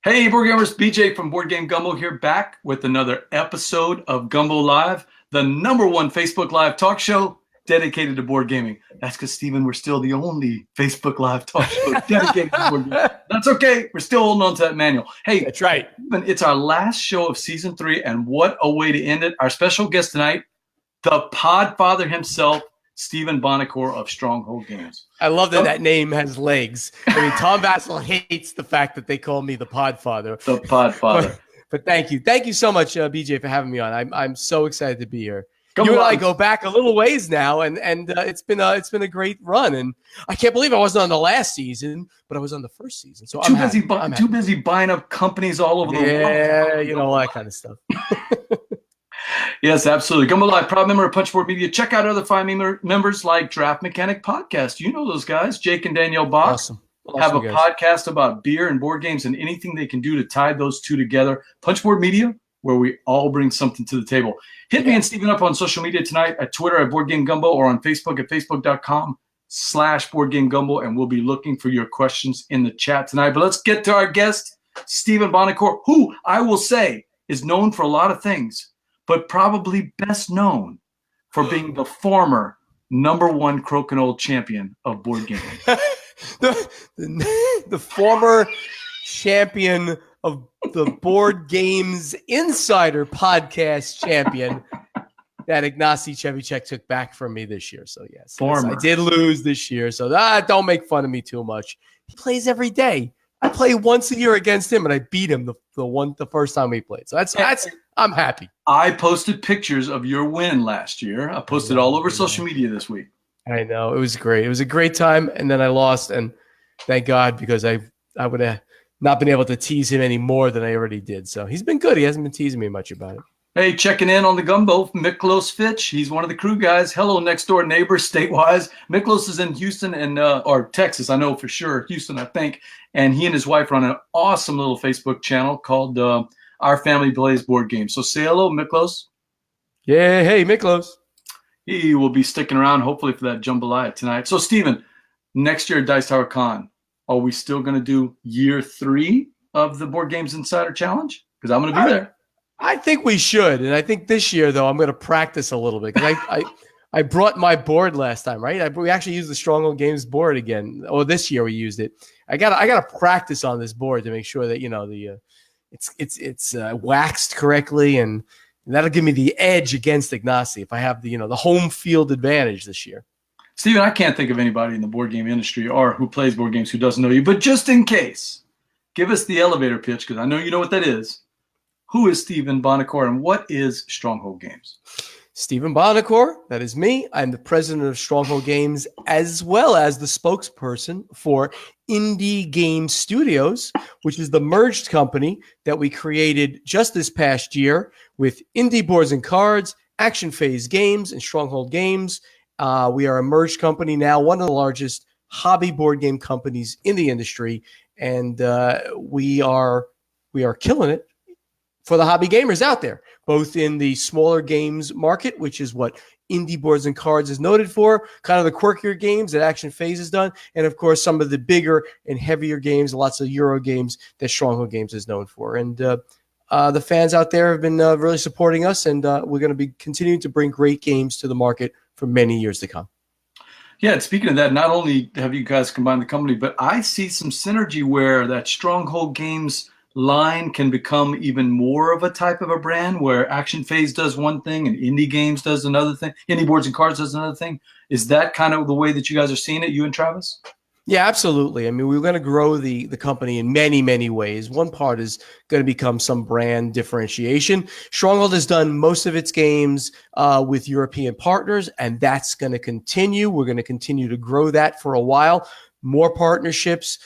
Hey, board gamers, BJ from Board Game Gumbo here, back with another episode of Gumbo Live, the #1 Facebook Live talk show dedicated to board gaming. That's because, Steven, we're still the only Facebook Live talk show dedicated to board gaming. That's okay. We're still holding on to that manual. Hey, that's right. It's our last show of season 3, and what a way to end it. Our special guest tonight, the Podfather himself, Stephen Buonocore of Stronghold Games. I love that that name has legs. I mean, Tom Vassell hates the fact that they call me the Podfather. The Podfather. But thank you. Thank you so much, BJ, for having me on. I'm so excited to be here. You and I go back a little ways now, and it's been a great run. And I can't believe I wasn't on the last season, but I was on the first season. So too busy buying up companies all over the world. Yeah, you know, all that kind of stuff. Yes, absolutely. Gumbo Live, proud member of Punchboard Media. Check out other fine members like Draft Mechanic Podcast. You know those guys, Jake and Danielle Bach. Awesome have a guys. podcast about beer and board games and anything they can do to tie those two together. Punchboard Media, where we all bring something to the table. Hit me and Steven up on social media tonight at Twitter at Board Game Gumbo or on Facebook at facebook.com/Board Game Gumbo, and we'll be looking for your questions in the chat tonight. But let's get to our guest, Stephen Buonocore, who I will say is known for a lot of things, but probably best known for being the former #1 Crokinole champion of board gaming. the former champion of the Board Games Insider podcast champion that Ignacy Chevicek took back from me this year. So, yes, I did lose this year. So, don't make fun of me too much. He plays every day. I play once a year against him, and I beat him the first time we played. So that's I'm happy. I posted pictures of your win last year. I posted all over social media this week. I know. It was great. It was a great time, and then I lost, and thank God, because I would have not been able to tease him any more than I already did. So he's been good. He hasn't been teasing me much about it. Hey, checking in on the Gumbo, Miklos Fitch. He's one of the crew guys. Hello, next door neighbors, state-wise. Miklos is in Houston or Texas, I know for sure. Houston, I think. And he and his wife run an awesome little Facebook channel called Our Family Plays Board Games. So say hello, Miklos. Yeah, hey, Miklos. He will be sticking around, hopefully, for that jambalaya tonight. So, Steven, next year at Dice Tower Con, are we still going to do year 3 of the Board Games Insider Challenge? Because I'm going to be there. I think we should. And I think this year, though, I'm going to practice a little bit. Because I brought my board last time, right? We actually used the Stronghold Games board again. Oh, this year we used it. I got to practice on this board to make sure that, you know, it's waxed correctly, and that'll give me the edge against Ignacy if I have the home field advantage this year. Steven, I can't think of anybody in the board game industry or who plays board games who doesn't know you. But just in case, give us the elevator pitch, because I know you know what that is. Who is Stephen Buonocore, and what is Stronghold Games? Stephen Buonocore, that is me. I'm the president of Stronghold Games, as well as the spokesperson for Indie Game Studios, which is the merged company that we created just this past year with Indie Boards and Cards, Action Phase Games, and Stronghold Games. We are a merged company now, one of the largest hobby board game companies in the industry, and we are killing it for the hobby gamers out there, both in the smaller games market, which is what Indie Boards and Cards is noted for, kind of the quirkier games that Action Phase has done, and of course some of the bigger and heavier games, lots of Euro games that Stronghold Games is known for. And the fans out there have been really supporting us, and we're going to be continuing to bring great games to the market for many years to come. Yeah, and speaking of that, not only have you guys combined the company, but I see some synergy where that Stronghold Games line can become even more of a type of a brand, where Action Phase does one thing and Indie Games does another thing, Indie Boards and Cards does another thing. Is that kind of the way that you guys are seeing it, you and Travis? Yeah, absolutely. I mean, we're going to grow the company in many, many ways. One part is going to become some brand differentiation. Stronghold has done most of its games with European partners, and that's going to continue. We're going to continue to grow that for a while. More partnerships,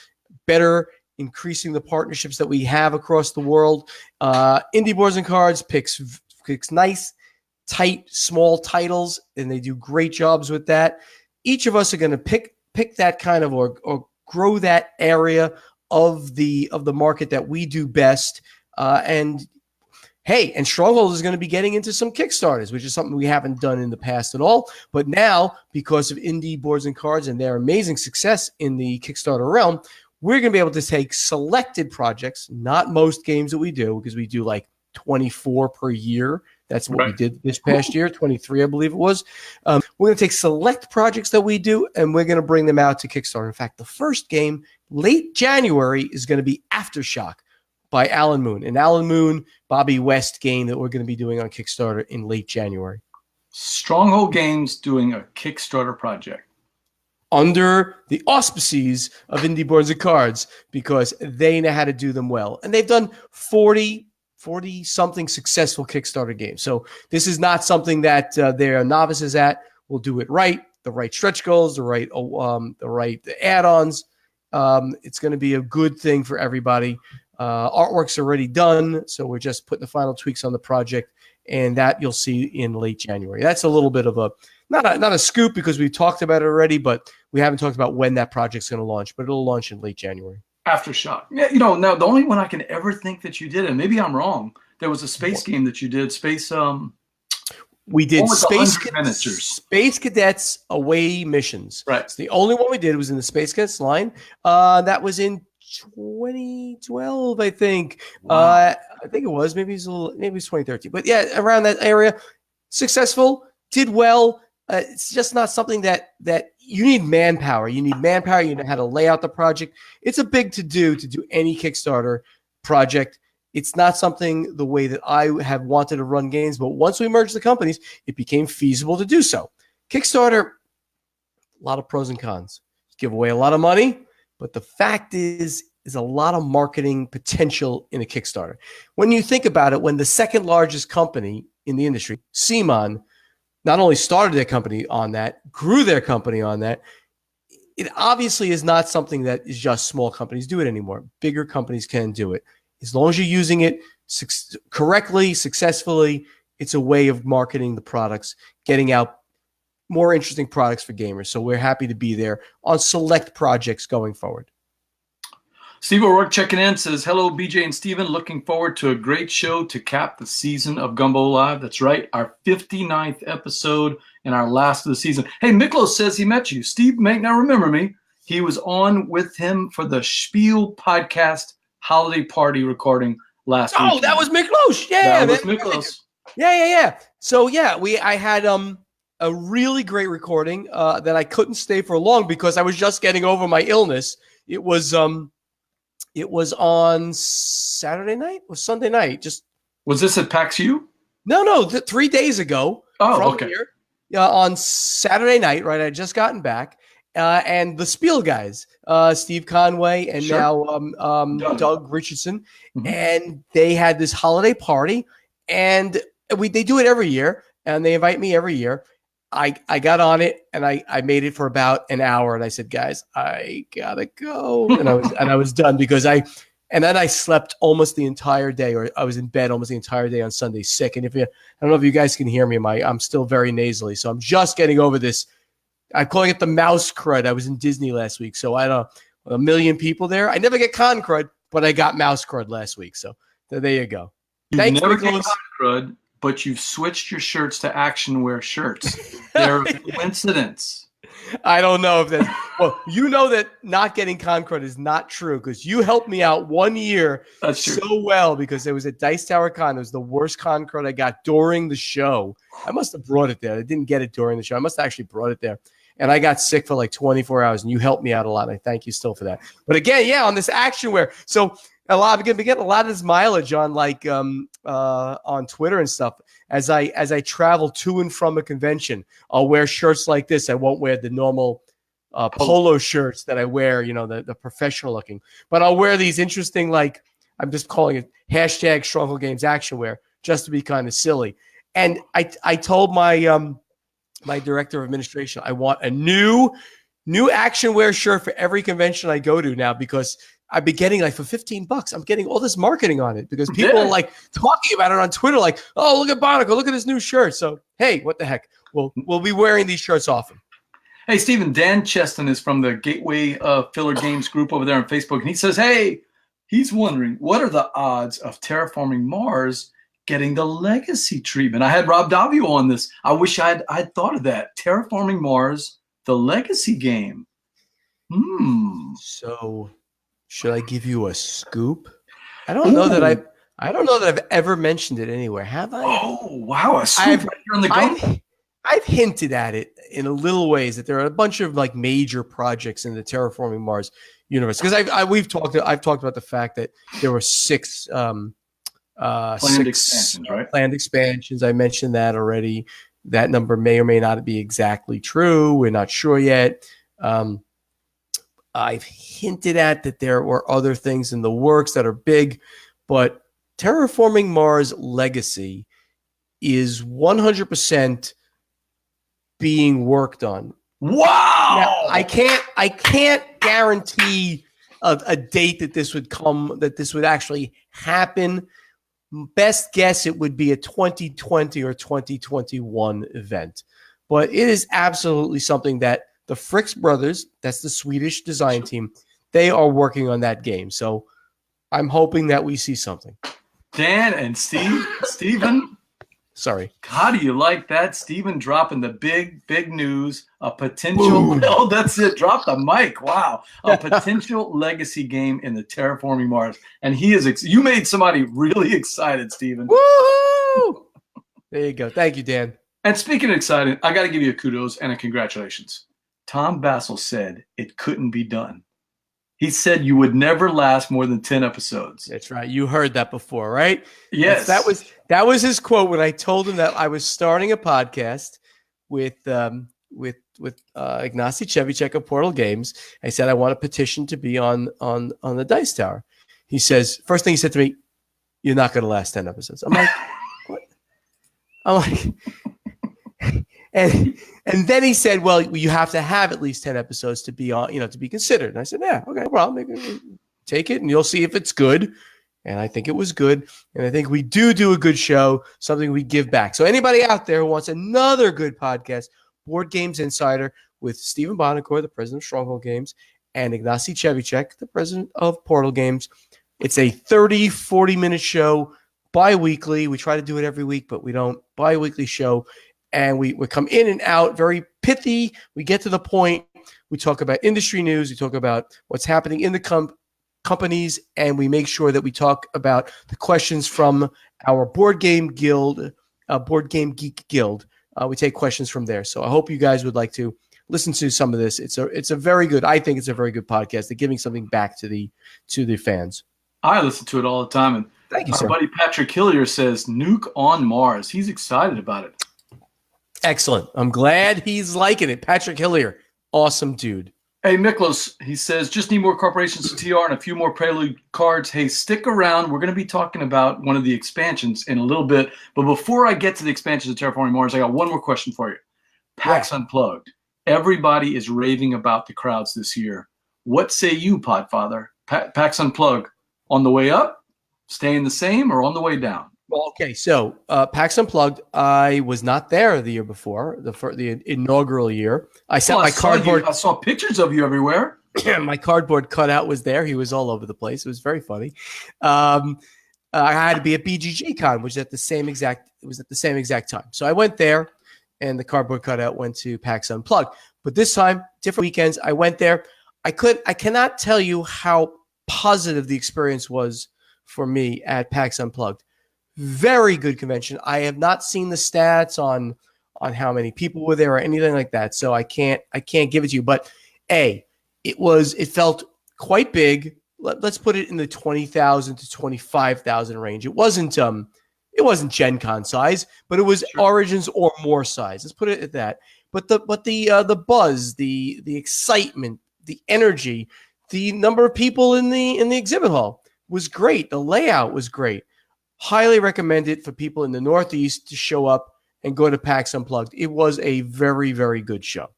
better increasing the partnerships that we have across the world. Indie Boards and Cards picks nice, tight, small titles, and they do great jobs with that. Each of us are going to pick that kind of or grow that area of the market that we do best. And Stronghold is going to be getting into some Kickstarters, which is something we haven't done in the past at all. But now, because of Indie Boards and Cards and their amazing success in the Kickstarter realm, we're going to be able to take selected projects, not most games that we do, because we do like 24 per year. That's what we did this past year, 23, I believe it was. We're going to take select projects that we do, and we're going to bring them out to Kickstarter. In fact, the first game, late January, is going to be Aftershock by Alan Moon. An Alan Moon, Bobby West game that we're going to be doing on Kickstarter in late January. Stronghold Games doing a Kickstarter project. Under the auspices of Indie Boards and Cards, because they know how to do them well. And they've done 40-something successful Kickstarter games. So this is not something that they're novices at. We'll do it right, the right stretch goals, the right add-ons. It's going to be a good thing for everybody. Artwork's already done, so we're just putting the final tweaks on the project, and that you'll see in late January. That's a little bit of not a scoop because we've talked about it already, but we haven't talked about when that project's going to launch, but it'll launch in late January. Aftershock. Yeah, now the only one I can ever think that you did, and maybe I'm wrong, there was a space game that you did. We did Space Cadets Away Missions. Right. It's the only one we did. It was in the Space Cadets line. That was in 2012, I think. Wow. I think it was. Maybe it's 2013. But yeah, around that area. Successful. Did well. It's just not something that you need manpower. You need manpower. You know how to lay out the project. It's a big to do any Kickstarter project. It's not something the way that I have wanted to run games, but once we merged the companies, it became feasible to do so. Kickstarter, a lot of pros and cons. Give away a lot of money, but the fact is a lot of marketing potential in a Kickstarter. When you think about it, when the second largest company in the industry, CMON, not only started their company on that, grew their company on that, it obviously is not something that is just small companies do it anymore. Bigger companies can do it. As long as you're using it correctly, successfully, it's a way of marketing the products, getting out more interesting products for gamers. So we're happy to be there on select projects going forward. Steve O'Rourke checking in says, hello, BJ and Steven. Looking forward to a great show to cap the season of Gumbo Live. That's right, our 59th episode and our last of the season. Hey, Miklos says he met you. Steve may not remember me. He was on with him for the Spiel podcast holiday party recording last week. Oh, that was Miklos. Yeah, that was Miklos. Yeah. So yeah, I had a really great recording that I couldn't stay for long because I was just getting over my illness. It was on Saturday night or Sunday night. Was this at PAX U? No, 3 days ago. Oh, okay. Here, on Saturday night, right? I had just gotten back. And the Spiel guys, Steve Conway and now Doug Richardson, and they had this holiday party, and they do it every year, and they invite me every year. I got on it, and I made it for about an hour, and I said, guys, I gotta go, and I was done because then I slept almost the entire day, or I was in bed almost the entire day on Sunday sick. And I don't know if you guys can hear me, I'm still very nasally, so I'm just getting over this. I'm calling it the mouse crud. I was in Disney last week, so I don't know, 1 million people there. I never get con crud, but I got mouse crud last week. So there you go. Thanks, never get con crud, but you've switched your shirts to action wear shirts. They're a coincidence. I don't know if that's well. You know that not getting con crud is not true because you helped me out 1 year so well because it was at Dice Tower Con. It was the worst con crud I got during the show. I must have brought it there. I didn't get it during the show. I must have actually brought it there. And I got sick for like 24 hours, and you helped me out a lot. And I thank you still for that. But again, yeah, on this actionware. So I'm getting a lot of this mileage on on Twitter and stuff. As I travel to and from a convention, I'll wear shirts like this. I won't wear the normal polo shirts that I wear, the professional looking. But I'll wear these interesting, I'm just calling it hashtag Stronghold Games actionwear, just to be kind of silly. And I told my director of administration, I want a new actionwear shirt for every convention I go to now because I've been getting for $15. I'm getting all this marketing on it because people are talking about it on Twitter, oh, look at Buonocore, look at this new shirt. So hey, what the heck? We'll be wearing these shirts often. Hey, Stephen, Dan Cheston is from the Gateway Filler Games group over there on Facebook, and he says, hey, he's wondering what are the odds of Terraforming Mars getting the legacy treatment. I had Rob Davio on this. I wish I'd thought of that. Terraforming Mars, the legacy game. So Should I give you a scoop? I don't know that I've ever mentioned it anywhere. Have I? Oh, wow. A scoop right here on the go. I've hinted at it in a little ways that there are a bunch of like major projects in the Terraforming Mars universe. Because I've talked about the fact that there were six expansions, right? Planned expansions. I mentioned that already. That number may or may not be exactly true. We're not sure yet. I've hinted at that there were other things in the works that are big, but Terraforming Mars Legacy is 100% being worked on. Wow! Now, I can't guarantee a date that this would actually happen. Best guess it would be a 2020 or 2021 event. But it is absolutely something that the Fricks brothers, that's the Swedish design team, they are working on that game. So I'm hoping that we see something. Dan and Steven. Sorry. How do you like that? Steven dropping the big news. A potential. Oh, that's it. Drop the mic. Wow. A potential legacy game in the Terraforming Mars. And he is. You made somebody really excited, Steven. Woo! There you go. Thank you, Dan. And speaking of excited, I got to give you a kudos and a congratulations. Tom Bassel said it couldn't be done. He said you would never last more than 10 episodes. That's right. You heard that before, right? Yes. That was his quote when I told him that I was starting a podcast with Ignacy Chevicek of Portal Games. I said I want a petition to be on the Dice Tower. He says, first thing he said to me, "You're not going to last 10 episodes." I'm like, what? I'm like, and then he said, "Well, you have to have at least 10 episodes to be on, to be considered." And I said, "Yeah, okay, well, maybe take it and you'll see if it's good." And I think it was good. And I think we do a good show, something we give back. So anybody out there who wants another good podcast, Board Games Insider with Stephen Buonocore, the president of Stronghold Games, and Ignacy Chevicek, the president of Portal Games. It's a 30, 40-minute show, bi-weekly. We try to do it every week, but we don't. Bi-weekly show. And we come in and out, very pithy. We get to the point. We talk about industry news. We talk about what's happening in the companies, and we make sure that we talk about the questions from our Board Game Guild, Board Game Geek Guild. We take questions from there. So I hope you guys would like to listen to some of this. It's a very good. I think it's a very good podcast. They're giving something back to the fans. I listen to it all the time, and thank you, our sir. buddy Patrick Hillier says Nuke on Mars. He's excited about it. Excellent. I'm glad he's liking it. Patrick Hillier, awesome dude. Hey, Miklos, he says, just need more corporations to TR and a few more Prelude cards. Hey, stick around. We're going to be talking about one of the expansions in a little bit. But before I get to the expansions of Terraforming Mars, I got one more question for you. PAX Unplugged. Everybody is raving about the crowds this year. What say you, Podfather? PAX Unplugged, on the way up, staying the same, or on the way down? Well, okay, so PAX Unplugged, I was not there the year before, the inaugural year. I sent my cardboard. I saw pictures of you everywhere. My cardboard cutout was there. He was all over the place. It was very funny. I had to be at BGG Con, which was at the same exact time. So I went there, and the cardboard cutout went to PAX Unplugged. But this time, different weekends, I went there. I cannot tell you how positive the experience was for me at PAX Unplugged. Very good convention. I have not seen the stats on how many people were there or anything like that, so I can't give it to you. But it felt quite big. Let's put it in the 20,000 to 25,000 range. It wasn't Gen Con size, but it was Origins or more size. Let's put it at that. But the buzz, the excitement, the energy, the number of people in the exhibit hall was great. The layout was great. Highly recommend it for people in the Northeast to show up and go to PAX Unplugged. It was a very, very good show.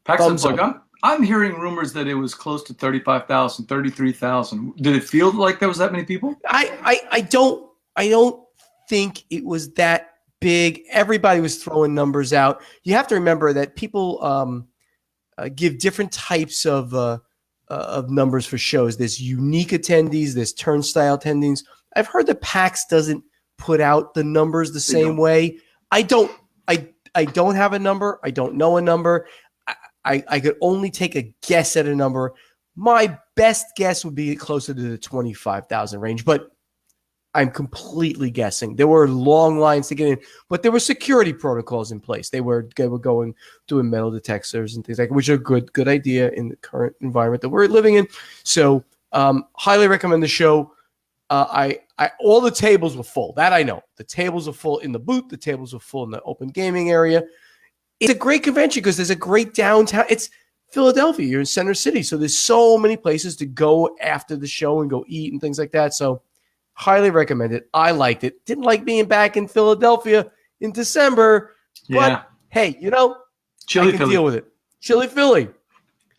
PAX Unplugged. I'm hearing rumors that it was close to 35,000, 33,000. Did it feel like there was that many people? I don't think it was that big. Everybody was throwing numbers out. You have to remember that people give different types of numbers for shows. There's unique attendees. There's turnstile attendees. I've heard that PAX doesn't put out the numbers the same way. I don't have a number. I don't know a number. I could only take a guess at a number. My best guess would be closer to the 25,000 range, but I'm completely guessing. There were long lines to get in, but there were security protocols in place. They were doing metal detectors and things like that, which are good idea in the current environment that we're living in. So highly recommend the show. All the tables were full. That I know. The tables are full in the booth. The tables are full in the open gaming area. It's a great convention because there's a great downtown. It's Philadelphia. You're in Center City, so there's so many places to go after the show and go eat and things like that. So highly recommend it. I liked it. Didn't like being back in Philadelphia in December, but hey, Chilly I can Philly. deal with it. Chilly Philly.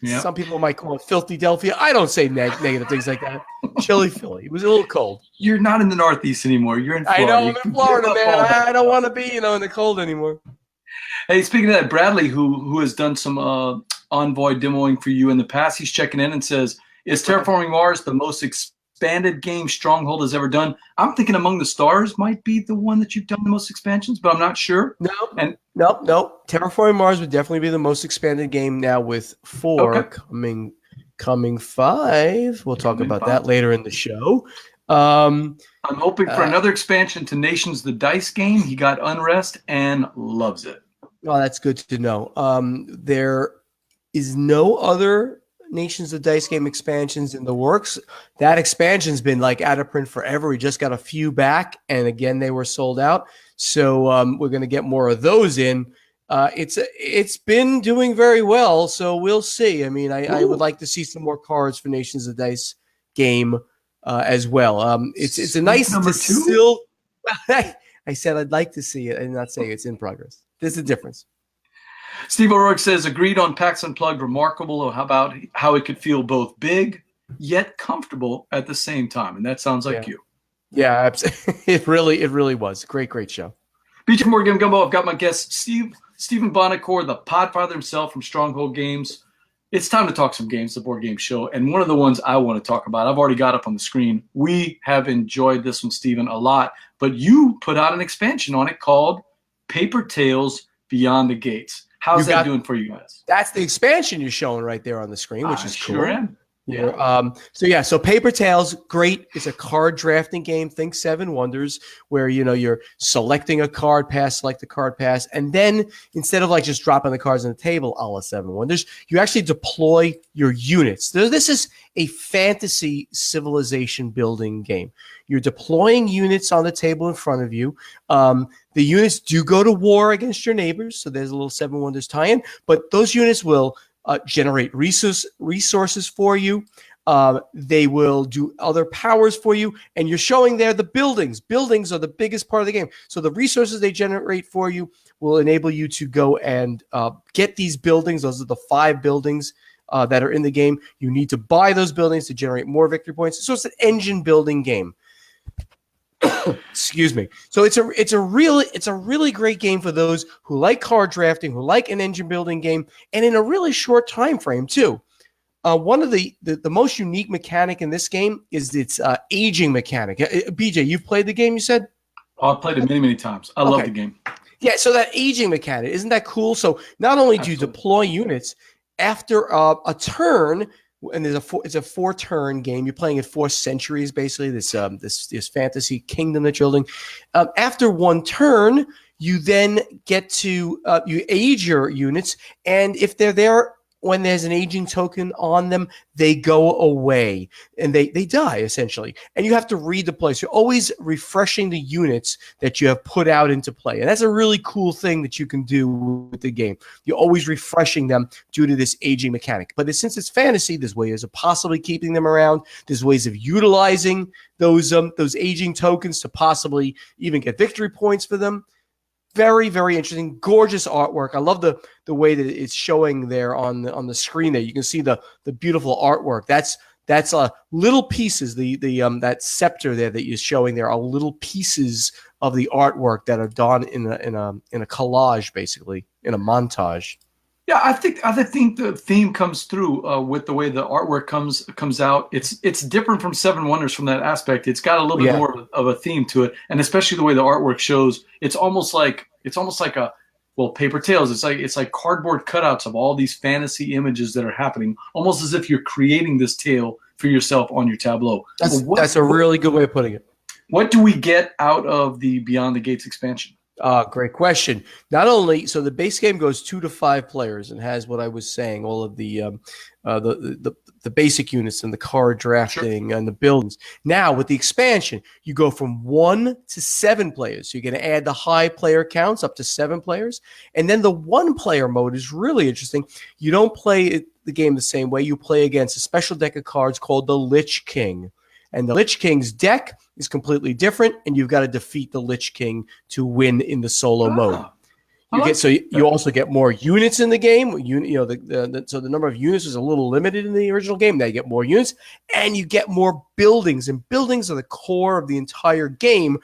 Yeah. Some people might call it Filthy Delphia. I don't say negative things like that. Chilly Philly. It was a little cold. You're not in the Northeast anymore. You're in Florida. I know. I'm in Florida, man. I don't want to be, in the cold anymore. Hey, speaking of that, Bradley, who has done some Envoy demoing for you in the past, he's checking in and says, is Terraforming Mars the most expanded game Stronghold has ever done? I'm thinking Among the Stars might be the one that you've done the most expansions, but I'm not sure. No. Terraforming Mars would definitely be the most expanded game now with 4 coming 5. We'll talk about that later in the show. I'm hoping for another expansion to Nations the Dice game. He got Unrest and loves it. Oh, that's good to know. There is no other Nations of Dice game expansions in the works. That expansion's been out of print forever. We just got a few back, and again, they were sold out. So we're going to get more of those in. It's been doing very well, so we'll see. I mean, I would like to see some more cards for Nations of Dice game as well. It's a nice number 2. Still, I said I'd like to see it. I did not say it's in progress. There's a difference. Steve O'Rourke says, agreed on PAX Unplugged. Remarkable about how it could feel both big yet comfortable at the same time. And that sounds like you. Yeah, it really was. Great show. BJ Morgan Gumbo, I've got my guest, Stephen Buonocore, the Podfather himself from Stronghold Games. It's time to talk some games, the board game show. And one of the ones I want to talk about, I've already got up on the screen. We have enjoyed this one, Stephen, a lot. But you put out an expansion on it called Paper Tales Beyond the Gates. How's that doing for you guys? That's the expansion you're showing right there on the screen, which is cool. Sure am. Yeah. So Paper Tales, great. It's a card drafting game. Think Seven Wonders, where you're selecting a card pass, select a card pass, and then instead of just dropping the cards on the table, a la Seven Wonders, you actually deploy your units. This is a fantasy civilization building game. You're deploying units on the table in front of you. The units do go to war against your neighbors, so there's a little Seven Wonders tie-in, but those units will generate resources for you. They will do other powers for you, and you're showing there the buildings. Buildings are the biggest part of the game. So the resources they generate for you will enable you to go and get these buildings. Those are the 5 buildings that are in the game. You need to buy those buildings to generate more victory points. So it's an engine building game. Excuse me. So it's a really great game for those who like card drafting, who like an engine building game, and in a really short time frame too. One of the most unique mechanic in this game is its aging mechanic. BJ, you've played the game, you said? Oh, I've played it many times. I love the game. Yeah, so that aging mechanic, isn't that cool? So not only do you deploy units after a turn, and it's a 4-turn game. You're playing in 4 centuries, basically. This fantasy kingdom that you're building. After 1 turn, you then get to you age your units, and if they're there when there's an aging token on them, they go away and they die essentially. And you have to redeploy. So you're always refreshing the units that you have put out into play. And that's a really cool thing that you can do with the game. You're always refreshing them due to this aging mechanic. But since it's fantasy, there's ways of possibly keeping them around. There's ways of utilizing those aging tokens to possibly even get victory points for them. Very, very interesting. Gorgeous artwork. I love the way that it's showing there on the screen there. You can see the beautiful artwork. That's little pieces. That scepter there that you're showing there are little pieces of the artwork that are done in a collage, basically, in a montage. Yeah, I think the theme comes through with the way the artwork comes out. It's different from Seven Wonders from that aspect. It's got a little bit more of a theme to it, and especially the way the artwork shows. It's almost like Well, paper tails. It's like cardboard cutouts of all these fantasy images that are happening, almost as if you're creating this tale for yourself on your tableau. That's a really good way of putting it. What do we get out of the Beyond the Gates expansion? Great question. Not only so the base game goes 2 to 5 players and has what I was saying, all of the basic units and the card drafting and the buildings. Now with the expansion, you go from 1 to 7 players. So you're going to add the high player counts up to 7 players, and then the 1 player mode is really interesting. You don't play the game the same way. You play against a special deck of cards called the Lich King. And the Lich King's deck is completely different, and you've got to defeat the Lich King to win in the solo mode. You also get more units in the game. So the number of units is a little limited in the original game. Now you get more units, and you get more buildings. And buildings are the core of the entire game.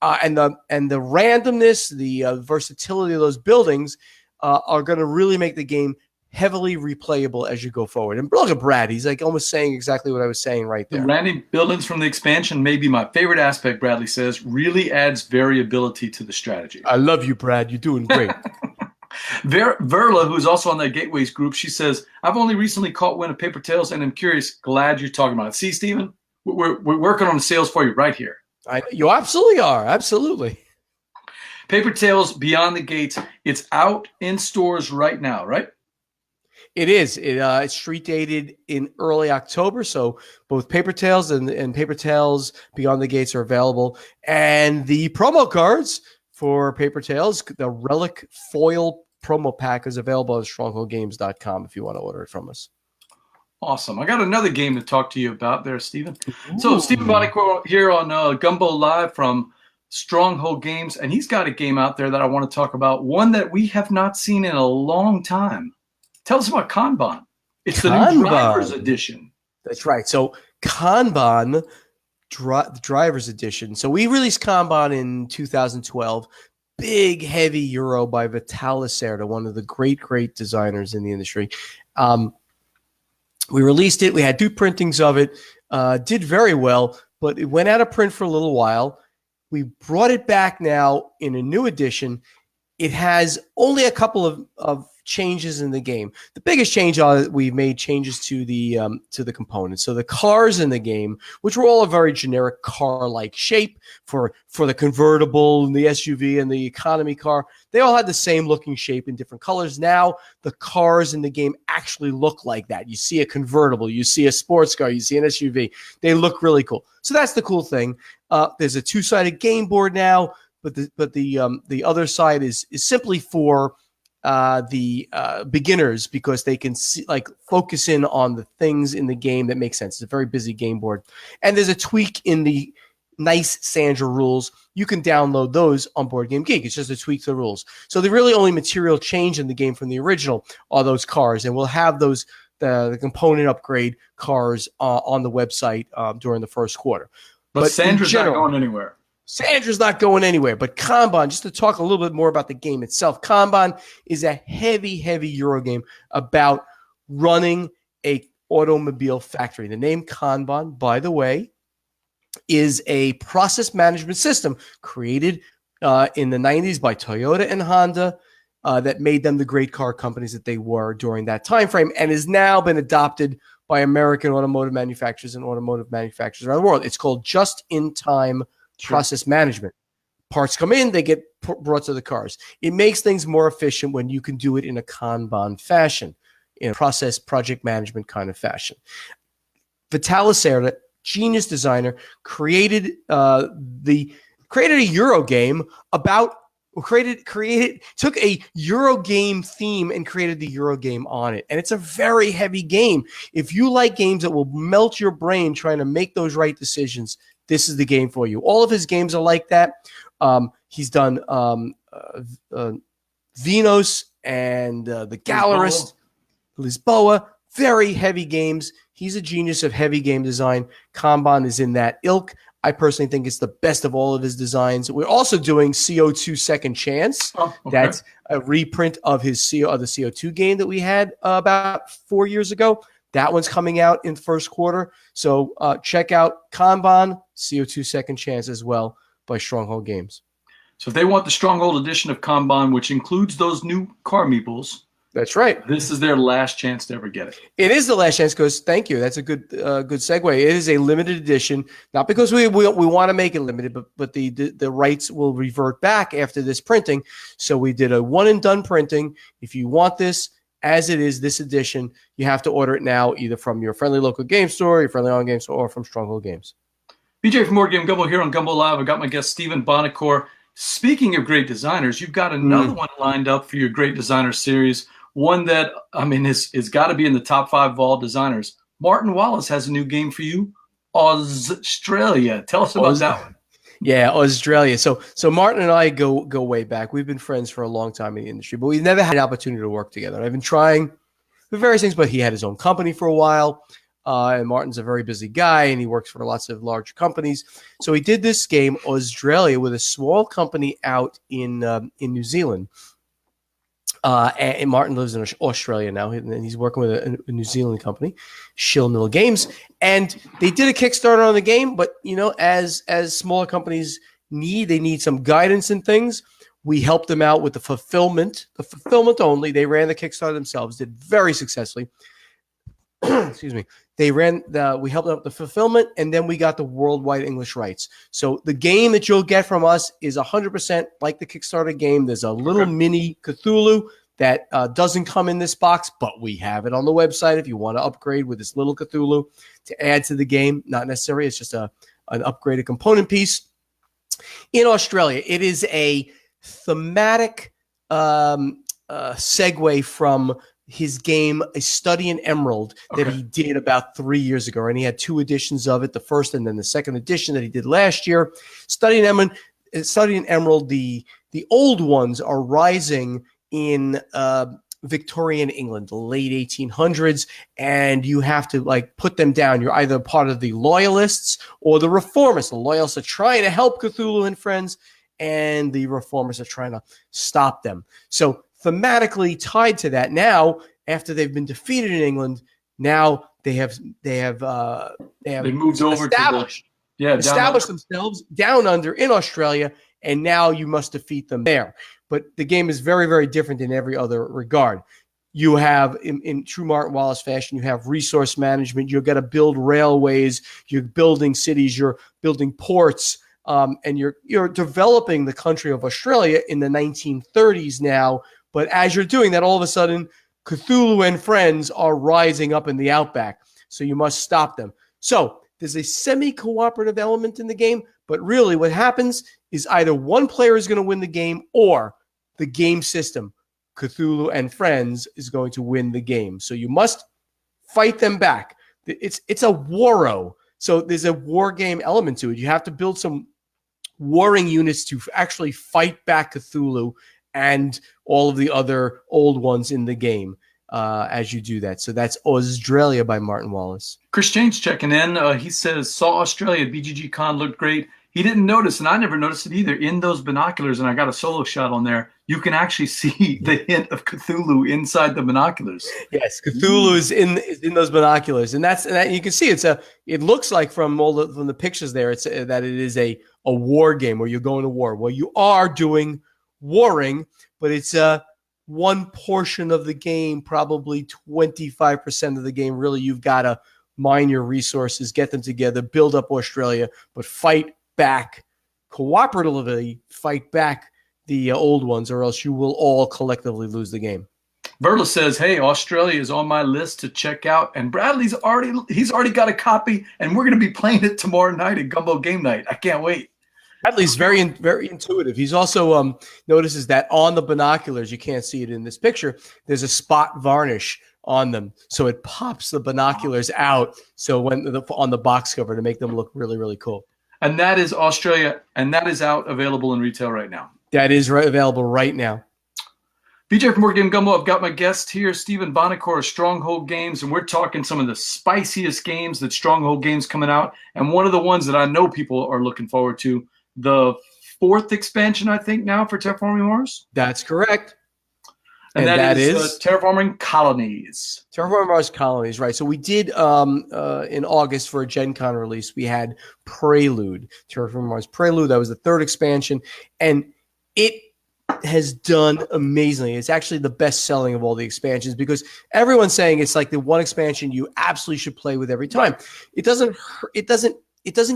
And the randomness, the versatility of those buildings are going to really make the game heavily replayable as you go forward. And look at Brad. He's like almost saying exactly what I was saying right there. The random buildings from the expansion may be my favorite aspect, Bradley says. Really adds variability to the strategy. I love you, Brad. You're doing great. Verla, who's also on that Gateways group, she says, I've only recently caught wind of Paper Tales, and I'm curious. Glad you're talking about it. See, Stephen, we're working on the sales for you right here. You absolutely are. Absolutely. Paper Tales Beyond the Gates. It's out in stores right now, right? It is. It's street dated in early October, so both Paper Tales and Paper Tales Beyond the Gates are available. And the promo cards for Paper Tales, the Relic Foil promo pack, is available at strongholdgames.com if you want to order it from us. Awesome. I got another game to talk to you about there, Stephen. So Stephen Buonocore here on Gumbo Live from Stronghold Games, and he's got a game out there that I want to talk about, one that we have not seen in a long time. Tell us about Kanban. It's the new Drivers Edition. That's right. So Kanban, the Drivers Edition. So we released Kanban in 2012. Big, heavy Euro by Vital Lacerda, one of the great designers in the industry. We released it. We had 2 printings of it. Did very well, but it went out of print for a little while. We brought it back now in a new edition. It has only a couple of changes in the game. The biggest change we made changes to the components. So the cars in the game, which were all a very generic car-like shape for the convertible and the SUV and the economy car, they all had the same looking shape in different colors. Now the cars in the game actually look like that. You see a convertible, you see a sports car, you see an SUV. They look really cool. So that's the cool thing. There's a 2-sided game board now, but the other side is simply for the beginners, because they can see, focus in on the things in the game that make sense. It's a very busy game board. And there's a tweak in the nice Sandra rules. You can download those on Board Game Geek. It's just a tweak to the rules. So the really only material change in the game from the original are those cars. And we'll have those the component upgrade cars on the website during the first quarter. But Sandra's not going anywhere. Sandra's not going anywhere. But Kanban, just to talk a little bit more about the game itself, Kanban is a heavy Euro game about running a automobile factory. The name Kanban, by the way, is a process management system created in the 90s by Toyota and Honda that made them the great car companies that they were during that time frame, and has now been adopted by American automotive manufacturers and automotive manufacturers around the world. It's called just-in-time process management. Parts come in, they get brought to the cars. It makes things more efficient when you can do it in a Kanban fashion, in a process project management kind of fashion. Vital Lacerda, genius designer, created a Euro game took a Euro game theme and created the Euro game on it. And it's a very heavy game. If you like games that will melt your brain trying to make those right decisions, this is the game for you. All of his games are like that. He's done Venus and the Gallerist, Lisboa, very heavy games. He's a genius of heavy game design. Kanban is in that ilk. I personally think it's the best of all of his designs. We're also doing CO2 Second Chance. Oh, okay. That's a reprint of the CO2 game that we had about 4 years ago. That one's coming out in first quarter. So check out Kanban, CO2 Second Chance as well by Stronghold Games. So if they want the Stronghold edition of Kanban, which includes those new car meeples, That's right. this is their last chance to ever get it. It is the last chance because thank you. That's a good segue. It is a limited edition, not because we want to make it limited, but the rights will revert back after this printing. So we did a one and done printing. If you want this as it is, this edition, you have to order it now, either from your friendly local game store, your friendly online game store, or from Stronghold Games. BJ from Board Game Gumbo here on Gumbo Live. I got my guest Stephen Buonocore. Speaking of great designers, you've got another one lined up for your Great Designer series. One that, I mean, is got to be in the top 5 of all designers. Martin Wallace has a new game for you, Auztralia. Tell us about that one. Yeah, Auztralia. So Martin and I go way back. We've been friends for a long time in the industry, but we've never had an opportunity to work together. I've been trying for various things, but he had his own company for a while. And Martin's a very busy guy, and he works for lots of large companies. So he did this game, Auztralia, with a small company out in New Zealand. And Martin lives in Australia now, and he's working with a New Zealand company, Shill Mill Games. And they did a Kickstarter on the game, but as smaller companies need some guidance and things. We helped them out with the fulfillment only. They ran the Kickstarter themselves, did very successfully. Excuse me. We helped out with the fulfillment, and then we got the worldwide English rights. So the game that you'll get from us is 100% like the Kickstarter game. There's a little mini Cthulhu that doesn't come in this box, but we have it on the website if you want to upgrade with this little Cthulhu to add to the game. Not necessary. It's just an upgraded component piece. In Australia, it is a thematic segue from his game, A Study in Emerald, that he did about 3 years ago. And he had 2 editions of it, the first and then the second edition that he did last year. Study in Emerald, the old ones are rising in Victorian England, the late 1800s, and you have to put them down. You're either part of the Loyalists or the Reformists. The Loyalists are trying to help Cthulhu and friends, and the Reformists are trying to stop them. So thematically tied to that, now after they've been defeated in England, now they moved over established themselves down under in Australia, and now you must defeat them there. But the game is very, very different in every other regard. You have, in true Martin Wallace fashion, you have resource management. You've got to build railways. You're building cities. You're building ports. And you're developing the country of Australia in the 1930s now. But as you're doing that, all of a sudden, Cthulhu and friends are rising up in the outback. So you must stop them. So there's a semi-cooperative element in the game. But really what happens is either one player is going to win the game or the game system, Cthulhu and friends, is going to win the game. So you must fight them back. It's a waro. So there's a war game element to it. You have to build some warring units to actually fight back Cthulhu and all of the other old ones in the game as you do that. So that's Auztralia by Martin Wallace. Chris James checking in. He says, saw Australia at BGG Con, looked great. He didn't notice, and I never noticed it either, in those binoculars, and I got a solo shot on there, you can actually see the hint of Cthulhu inside the binoculars. Yes, Cthulhu is in those binoculars, and you can see it looks like from the pictures there, that it is a war game where you're going to war. Well, you are doing warring, but it's one portion of the game, probably 25% of the game. Really, you've got to mine your resources, get them together, build up Australia, but fight back cooperatively, fight back the old ones, or else you will all collectively lose the game. Verla says, hey, Australia is on my list to check out, and Bradley's already got a copy, and we're going to be playing it tomorrow night at Gumbo Game Night. I can't wait. Bradley's very intuitive. He's also notices that on the binoculars, you can't see it in this picture, there's a spot varnish on them, so it pops the binoculars out. So when on the box cover to make them look really, really cool. And that is Australia, and that is available in retail right now. That is available right now. BJ from Board Game Gumbo, I've got my guest here, Stephen Buonocore of Stronghold Games, and we're talking some of the spiciest games that Stronghold Games coming out, and one of the ones that I know people are looking forward to, the 4th expansion, I think, now for Terraforming Mars? That's correct. And that is Terraforming Colonies. Terraforming Mars Colonies, right. So we did in August for a Gen Con release, we had Prelude, Terraforming Mars Prelude. That was the 3rd expansion. And it has done amazingly. It's actually the best selling of all the expansions because everyone's saying it's like the one expansion you absolutely should play with every time. It doesn't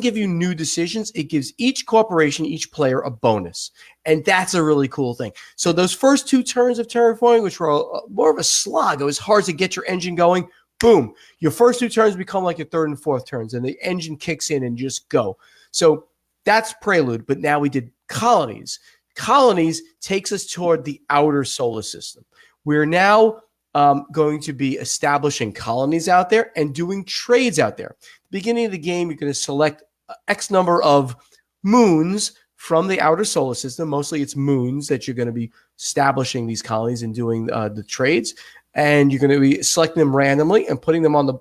give you new decisions. It gives each corporation, each player a bonus. And that's a really cool thing. So those first 2 turns of terraforming, which were more of a slog, it was hard to get your engine going. Boom. Your first 2 turns become like your third and fourth turns, and the engine kicks in and just go. So that's Prelude, but now we did Colonies. Colonies takes us toward the outer solar system. We're now going to be establishing colonies out there and doing trades out there. At the beginning of the game, you're going to select X number of moons from the outer solar system. Mostly it's moons that you're going to be establishing these colonies and doing the trades. And you're going to be selecting them randomly and putting them on the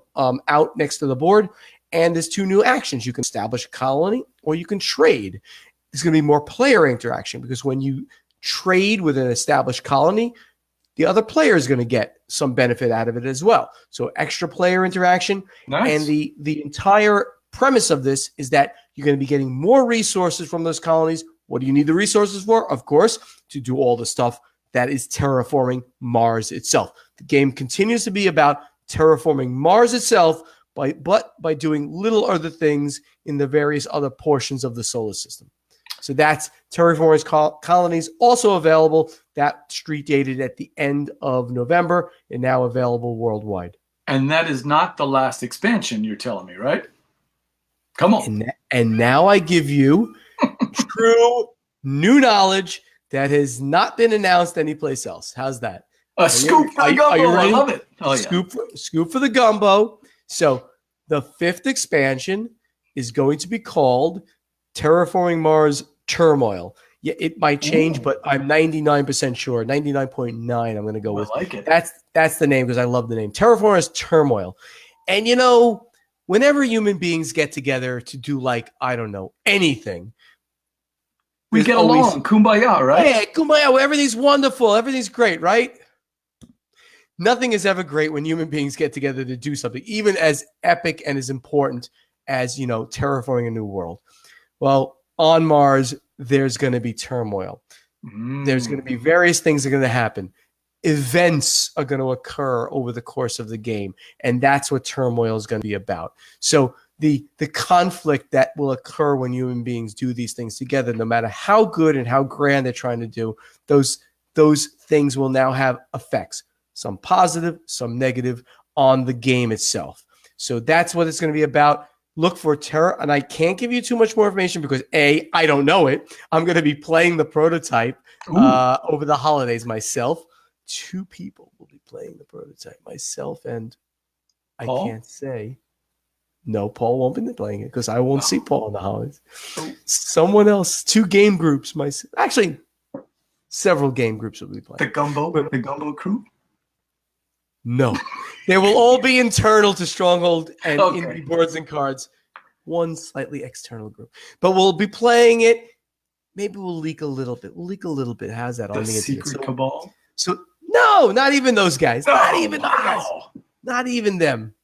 out next to the board. And there's 2 new actions. You can establish a colony or you can trade. There's going to be more player interaction because when you trade with an established colony, the other player is going to get some benefit out of it as well. So extra player interaction. Nice. And the entire premise of this is that you're going to be getting more resources from those colonies. What do you need the resources for? Of course, to do all the stuff that is terraforming Mars itself. The game continues to be about terraforming Mars itself, but by doing little other things in the various other portions of the solar system. So that's Terraforming Colonies, also available. That street dated at the end of November and now available worldwide. And that is not the last expansion, you're telling me, right? Come on. And now I give you true new knowledge that has not been announced anyplace else. How's that? A scoop for the gumbo. I love it. Oh, yeah. Scoop for the gumbo. So the 5th expansion is going to be called Terraforming Mars Turmoil. Yeah, it might change, but I'm 99% sure, 99.9 I'm going to go with. I like it. That's the name because I love the name. Terraforming Mars Turmoil. And you know, whenever human beings get together to do like, I don't know, anything, we get along. Kumbaya, right? Yeah, kumbaya. Everything's wonderful. Everything's great, right? Nothing is ever great when human beings get together to do something, even as epic and as important as, you know, terraforming a new world. Well, on Mars, there's going to be turmoil. There's going to be various things that are going to happen. Events are going to occur over the course of the game, and that's what turmoil is going to be about. So the conflict that will occur when human beings do these things together, no matter how good and how grand they're trying to do, those things will now have effects, some positive, some negative, on the game itself. So that's what it's going to be about. Look for Terra, and I can't give you too much more information because A, I don't know it. I'm going to be playing the prototype over the holidays myself. 2 people will be playing the prototype, myself and Paul? I can't say. No, Paul won't be playing it because I won't see Paul in the holidays. Someone else, 2 game groups. Actually, several game groups will be playing. The Gumbo crew? No. They will all be internal to Stronghold and indie boards and cards. One slightly external group. But we'll be playing it. Maybe we'll leak a little bit. How's that? The secret cabal? So no, not even those guys. Not even those guys. Not even them.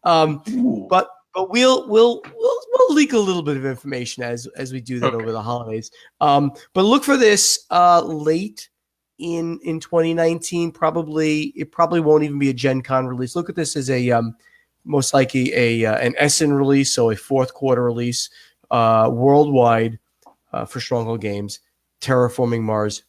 But we'll leak a little bit of information as we do that over the holidays. But look for this late in 2019. It probably won't even be a Gen Con release. Look at this as a most likely an Essen release, so a 4th quarter release worldwide for Stronghold Games. Terraforming Mars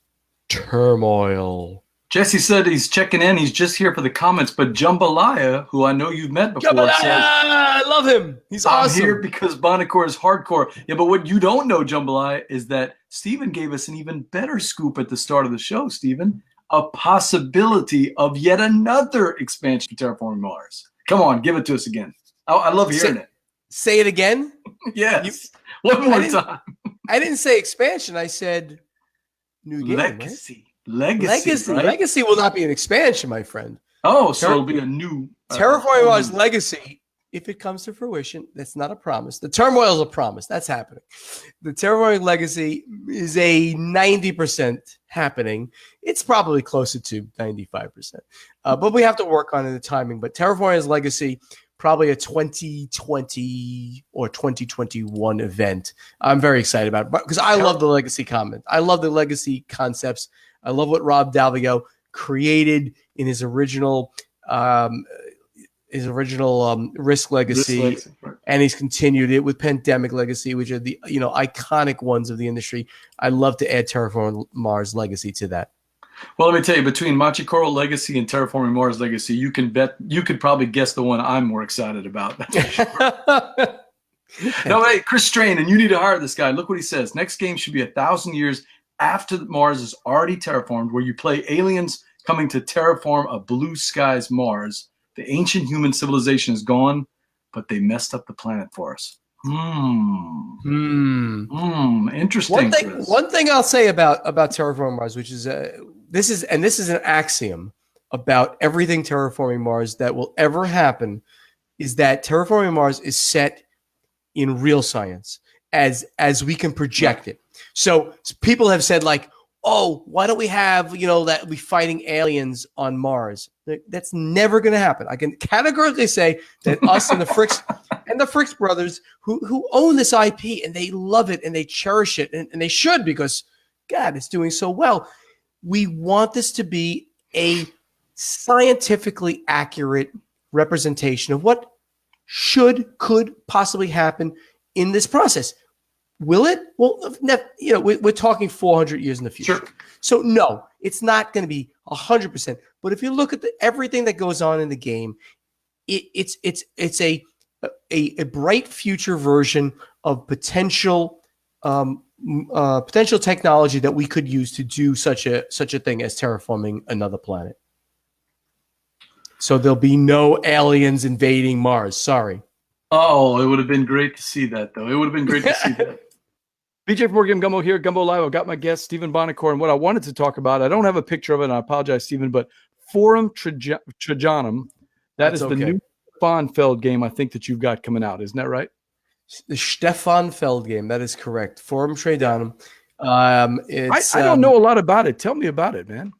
Turmoil. Jesse said he's checking in. He's just here for the comments. But Jambalaya, who I know you've met before, says, I love him. He's awesome. I'm here because Buonocore is hardcore. Yeah, but what you don't know, Jambalaya, is that Steven gave us an even better scoop at the start of the show, Steven. A possibility of yet another expansion to Terraforming Mars. Come on, give it to us again. I love hearing it. Say it again? Yes. One more time. I didn't say expansion. I said new game. Legacy. Right? Legacy. Right? Legacy will not be an expansion, my friend. Oh, so it'll be a new Terraforming Mars Legacy. If it comes to fruition, that's not a promise. The turmoil is a promise. That's happening. The Terraforming Legacy is a 90% happening. It's probably closer to 95%. But we have to work on the timing. But Terraforming Legacy probably a 2020 or 2021 event. I'm very excited about it because I love the legacy comment. I love the legacy concepts. I love what Rob Dalvio created in his original Risk Legacy, right. and he's continued it with Pandemic Legacy, which are the iconic ones of the industry. I'd love to add Terraforming Mars Legacy to that. Well, let me tell you, between Machikoro Legacy and Terraforming Mars Legacy, you could probably guess the one I'm more excited about. No, hey, Chris Strain, and you need to hire this guy. Look what he says. Next game should be 1,000 years after Mars is already terraformed, where you play aliens coming to terraform a blue skies Mars. The ancient human civilization is gone, but they messed up the planet for us. Interesting. One thing I'll say about Terraforming Mars, which is this is an axiom about everything Terraforming Mars that will ever happen, is that Terraforming Mars is set in real science as we can project it. So people have said like, oh, why don't we have, that we fighting aliens on Mars? That's never going to happen. I can categorically say that us and the Fricks brothers who own this IP and they love it and they cherish it and they should, because God, it's doing so well. We want this to be a scientifically accurate representation of what could possibly happen in this process. Will it? Well, we're talking 400 years in the future. Sure. So no, it's not going to be 100%. But if you look at everything that goes on in the game, it's a bright future version of potential technology that we could use to do such a thing as terraforming another planet. So there'll be no aliens invading Mars. Sorry. Oh, it would have been great to see that, though. It would have been great to see that. BJ from Board Game Gumbo here, Gumbo Live. I've got my guest, Stephen Buonocore, and what I wanted to talk about, I don't have a picture of it, and I apologize, Stephen, but Forum Trajanum, that's the new Stefan Feld game I think that you've got coming out. Isn't that right? The Stefan Feld game, that is correct. Forum Trajanum. I don't know a lot about it. Tell me about it, man.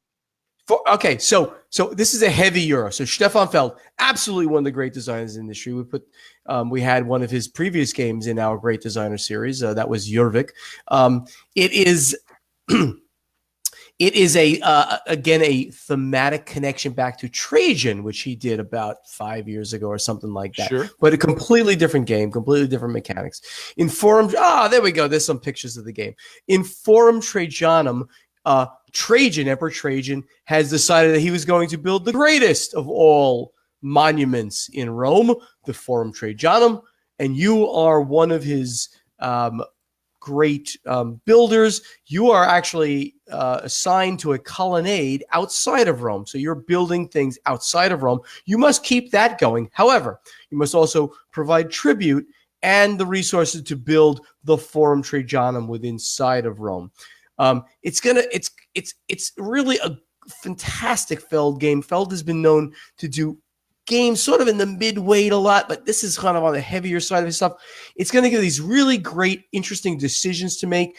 So this is a heavy Euro. So Stefan Feld, absolutely one of the great designers in the industry. We had one of his previous games in our Great Designer series. That was Jurvik. It is again a thematic connection back to Trajan, which he did about 5 years ago or something like that. Sure. But a completely different game, completely different mechanics. In Forum, there we go. There's some pictures of the game. In Forum Trajanum, Emperor Trajan has decided that he was going to build the greatest of all monuments in Rome, the Forum Trajanum, and you are one of his great builders. You are actually assigned to a colonnade outside of Rome. So you're building things outside of Rome. You must keep that going. However, you must also provide tribute and the resources to build the Forum Trajanum within inside of Rome. It's really a fantastic Feld game. Feld has been known to do games sort of in the mid-weight a lot, but this is kind of on the heavier side of his stuff. It's going to give these really great, interesting decisions to make.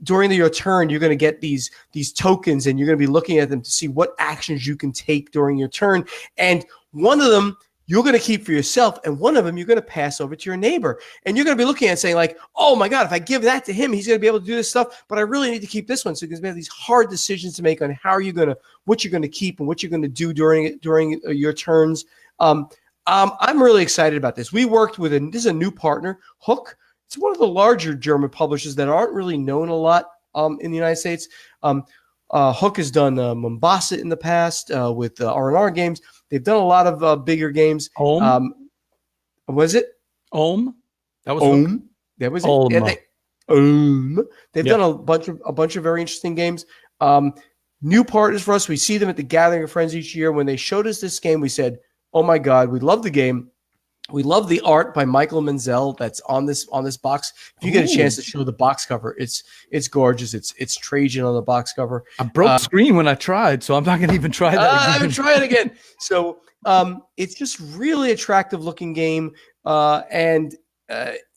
During your turn, you're going to get these tokens, and you're going to be looking at them to see what actions you can take during your turn. And one of them you're going to keep for yourself, and one of them you're going to pass over to your neighbor. And you're going to be looking at it saying like, oh my God, if I give that to him, he's going to be able to do this stuff, but I really need to keep this one. So you're going to have these hard decisions to make on what you're going to keep and what you're going to do during your turns. I'm really excited about this. We worked with this is a new partner, Hook. It's one of the larger German publishers that aren't really known a lot in the United States. Hook has done Mombasa in the past with R&R games. They've done a lot of bigger games. Was it? That was Hook. That was it. Yeah, they've done a bunch of very interesting games. New partners for us. We see them at the Gathering of Friends each year. When they showed us this game, we said, "Oh my God, we love the game. We love the art by Michael Menzel that's on this box. If you get a chance to show the box cover, it's gorgeous. It's Trajan on the box cover. I broke the screen when I tried, so I'm not going to even try that again. I haven't tried it again. So it's just really attractive looking game. And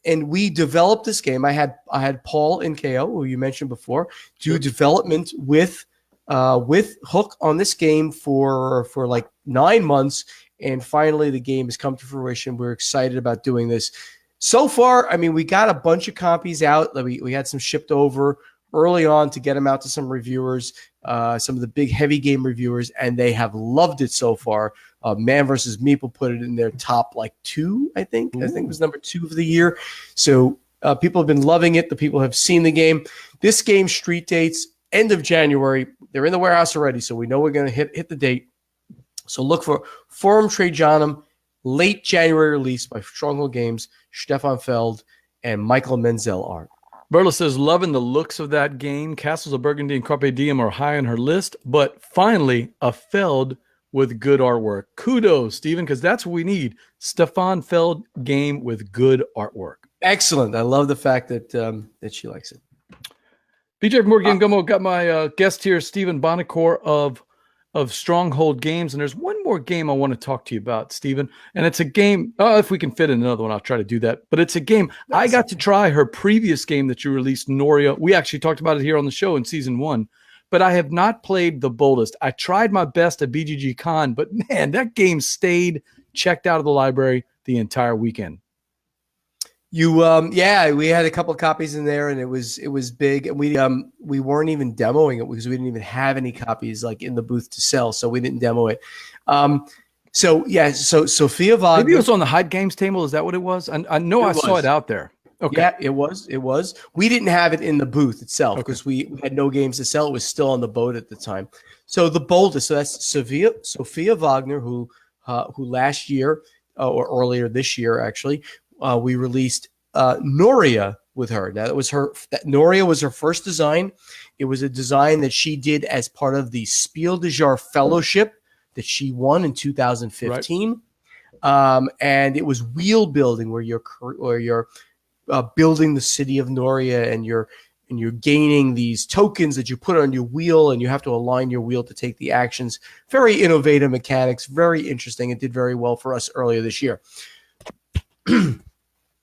we developed this game. I had Paul and KO, who you mentioned before, do development with Hook on this game for like 9 months. And finally, the game has come to fruition. We're excited about doing this. So far, I mean, we got a bunch of copies out. We had some shipped over early on to get them out to some reviewers, some of the big heavy game reviewers, and they have loved it so far. Man vs. Meeple put it in their top 2, I think. Ooh. I think it was number 2 of the year. So people have been loving it. The people have seen the game. This game street dates end of January. They're in the warehouse already, so we know we're going to hit the date. So look for Forum Trajanum, late January release by Stronghold Games, Stefan Feld, and Michael Menzel art. Berla says, loving the looks of that game. Castles of Burgundy and Carpe Diem are high on her list, but finally a Feld with good artwork. Kudos, Stephen, because that's what we need. Stefan Feld game with good artwork. Excellent. I love the fact that she likes it. BJ Morgan Gumbo got my guest here, Stephen Buonocore of Stronghold Games, and there's one more game I want to talk to you about, Stephen, and it's a game, if we can fit in another one, I'll try to do that, but it's a game. I got to try her previous game that you released, Noria. We actually talked about it here on the show in season 1, but I have not played The Boldest. I tried my best at BGG Con, but man, that game stayed checked out of the library the entire weekend. We had a couple of copies in there, and it was big. And we weren't even demoing it because we didn't even have any copies in the booth to sell, so we didn't demo it. So Sophia Wagner. Maybe it was on the Hype Games table. Is that what it was? I know I saw it out there. Okay. Yeah, it was. We didn't have it in the booth itself because we had no games to sell. It was still on the boat at the time. So The Boldest. So that's Sophia Wagner, who last year or earlier this year actually. We released Noria with her. Now, Noria was her first design. It was a design that she did as part of the Spiel des Jahres Fellowship that she won in 2015. Right. And it was wheel building where you're building the city of Noria, and you're gaining these tokens that you put on your wheel, and you have to align your wheel to take the actions. Very innovative mechanics, very interesting. It did very well for us earlier this year.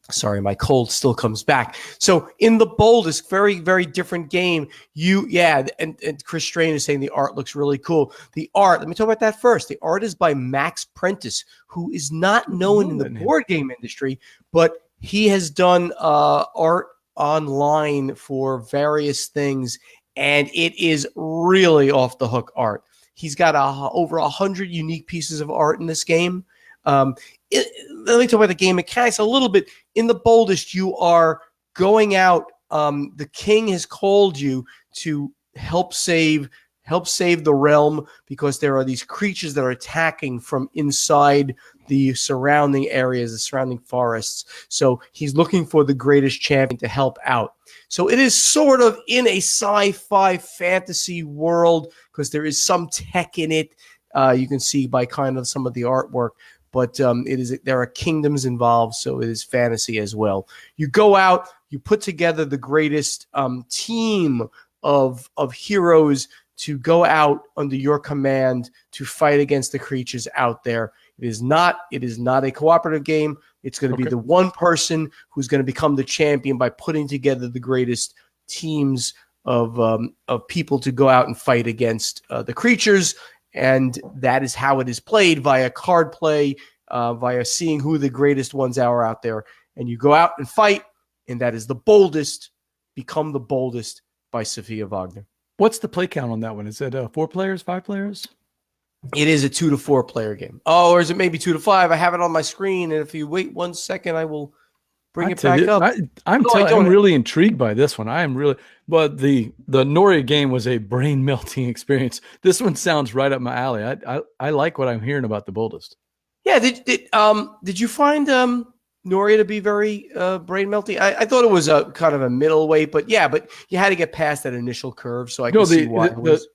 Sorry, my cold still comes back. So in The Boldest, very, very different game. And Chris Strain is saying the art looks really cool. The art, let me talk about that first. The art is by Max Prentice, who is not known in the board game industry, but he has done art online for various things, and it is really off the hook art. He's got over 100 unique pieces of art in this game. Let me talk about the game mechanics a little bit. In The Boldest, you are going out. The king has called you to help save the realm because there are these creatures that are attacking from inside the surrounding areas, the surrounding forests. So he's looking for the greatest champion to help out. So it is sort of in a sci-fi fantasy world because there is some tech in it. You can see by kind of some of the artwork. But there are kingdoms involved, so it is fantasy as well. You go out, you put together the greatest team of heroes to go out under your command to fight against the creatures out there. It is not a cooperative game. It's going to be the one person who's going to become the champion by putting together the greatest teams of people to go out and fight against the creatures. And that is how it is played via card play, via seeing who the greatest ones are out there. And you go out and fight, and that is The Boldest, Become the Boldest by Sophia Wagner. What's the play count on that one? Is it 4 players, 5 players? It is a 2 to 4 player game. Oh, or is it maybe 2 to 5? I have it on my screen, and if you wait 1 second, I will bring it back up. I'm really intrigued by this one. I am really, but the Noria game was a brain melting experience. This one sounds right up my alley. I like what I'm hearing about The Boldest. Yeah. Did you find Noria to be very brain melting? I thought it was a kind of a middleweight, but you had to get past that initial curve. So I can see why.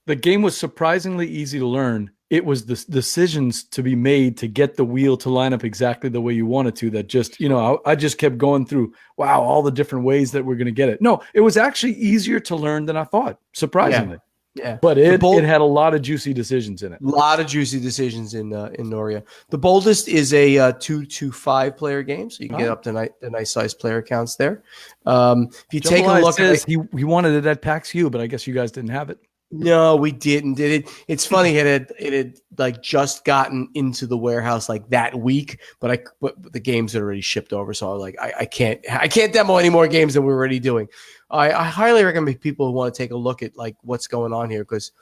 The game was surprisingly easy to learn. It was the decisions to be made to get the wheel to line up exactly the way you wanted to that just, I just kept going through, all the different ways that we're going to get it. No, it was actually easier to learn than I thought, surprisingly. Yeah. But it had a lot of juicy decisions in it. A lot of juicy decisions in Noria. The Boldest is a 2 to 5 player game, so you can get up to the nice size player counts there. If you take a look at he wanted it at PAX U, but I guess you guys didn't have it. No, we didn't. It's funny. It had like just gotten into the warehouse like that week, but the games had already shipped over. So I was like, I can't demo any more games than we're already doing. I highly recommend people who want to take a look at like what's going on here because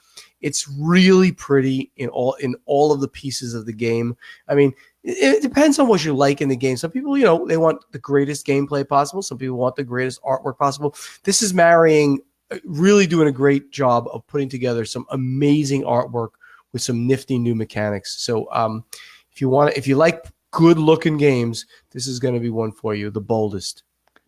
it's really pretty in all of the pieces of the game. I mean, it depends on what you like in the game. Some people, they want the greatest gameplay possible. Some people want the greatest artwork possible. This is really doing a great job of putting together some amazing artwork with some nifty new mechanics. So if you like good looking games, this is going to be one for you, the boldest.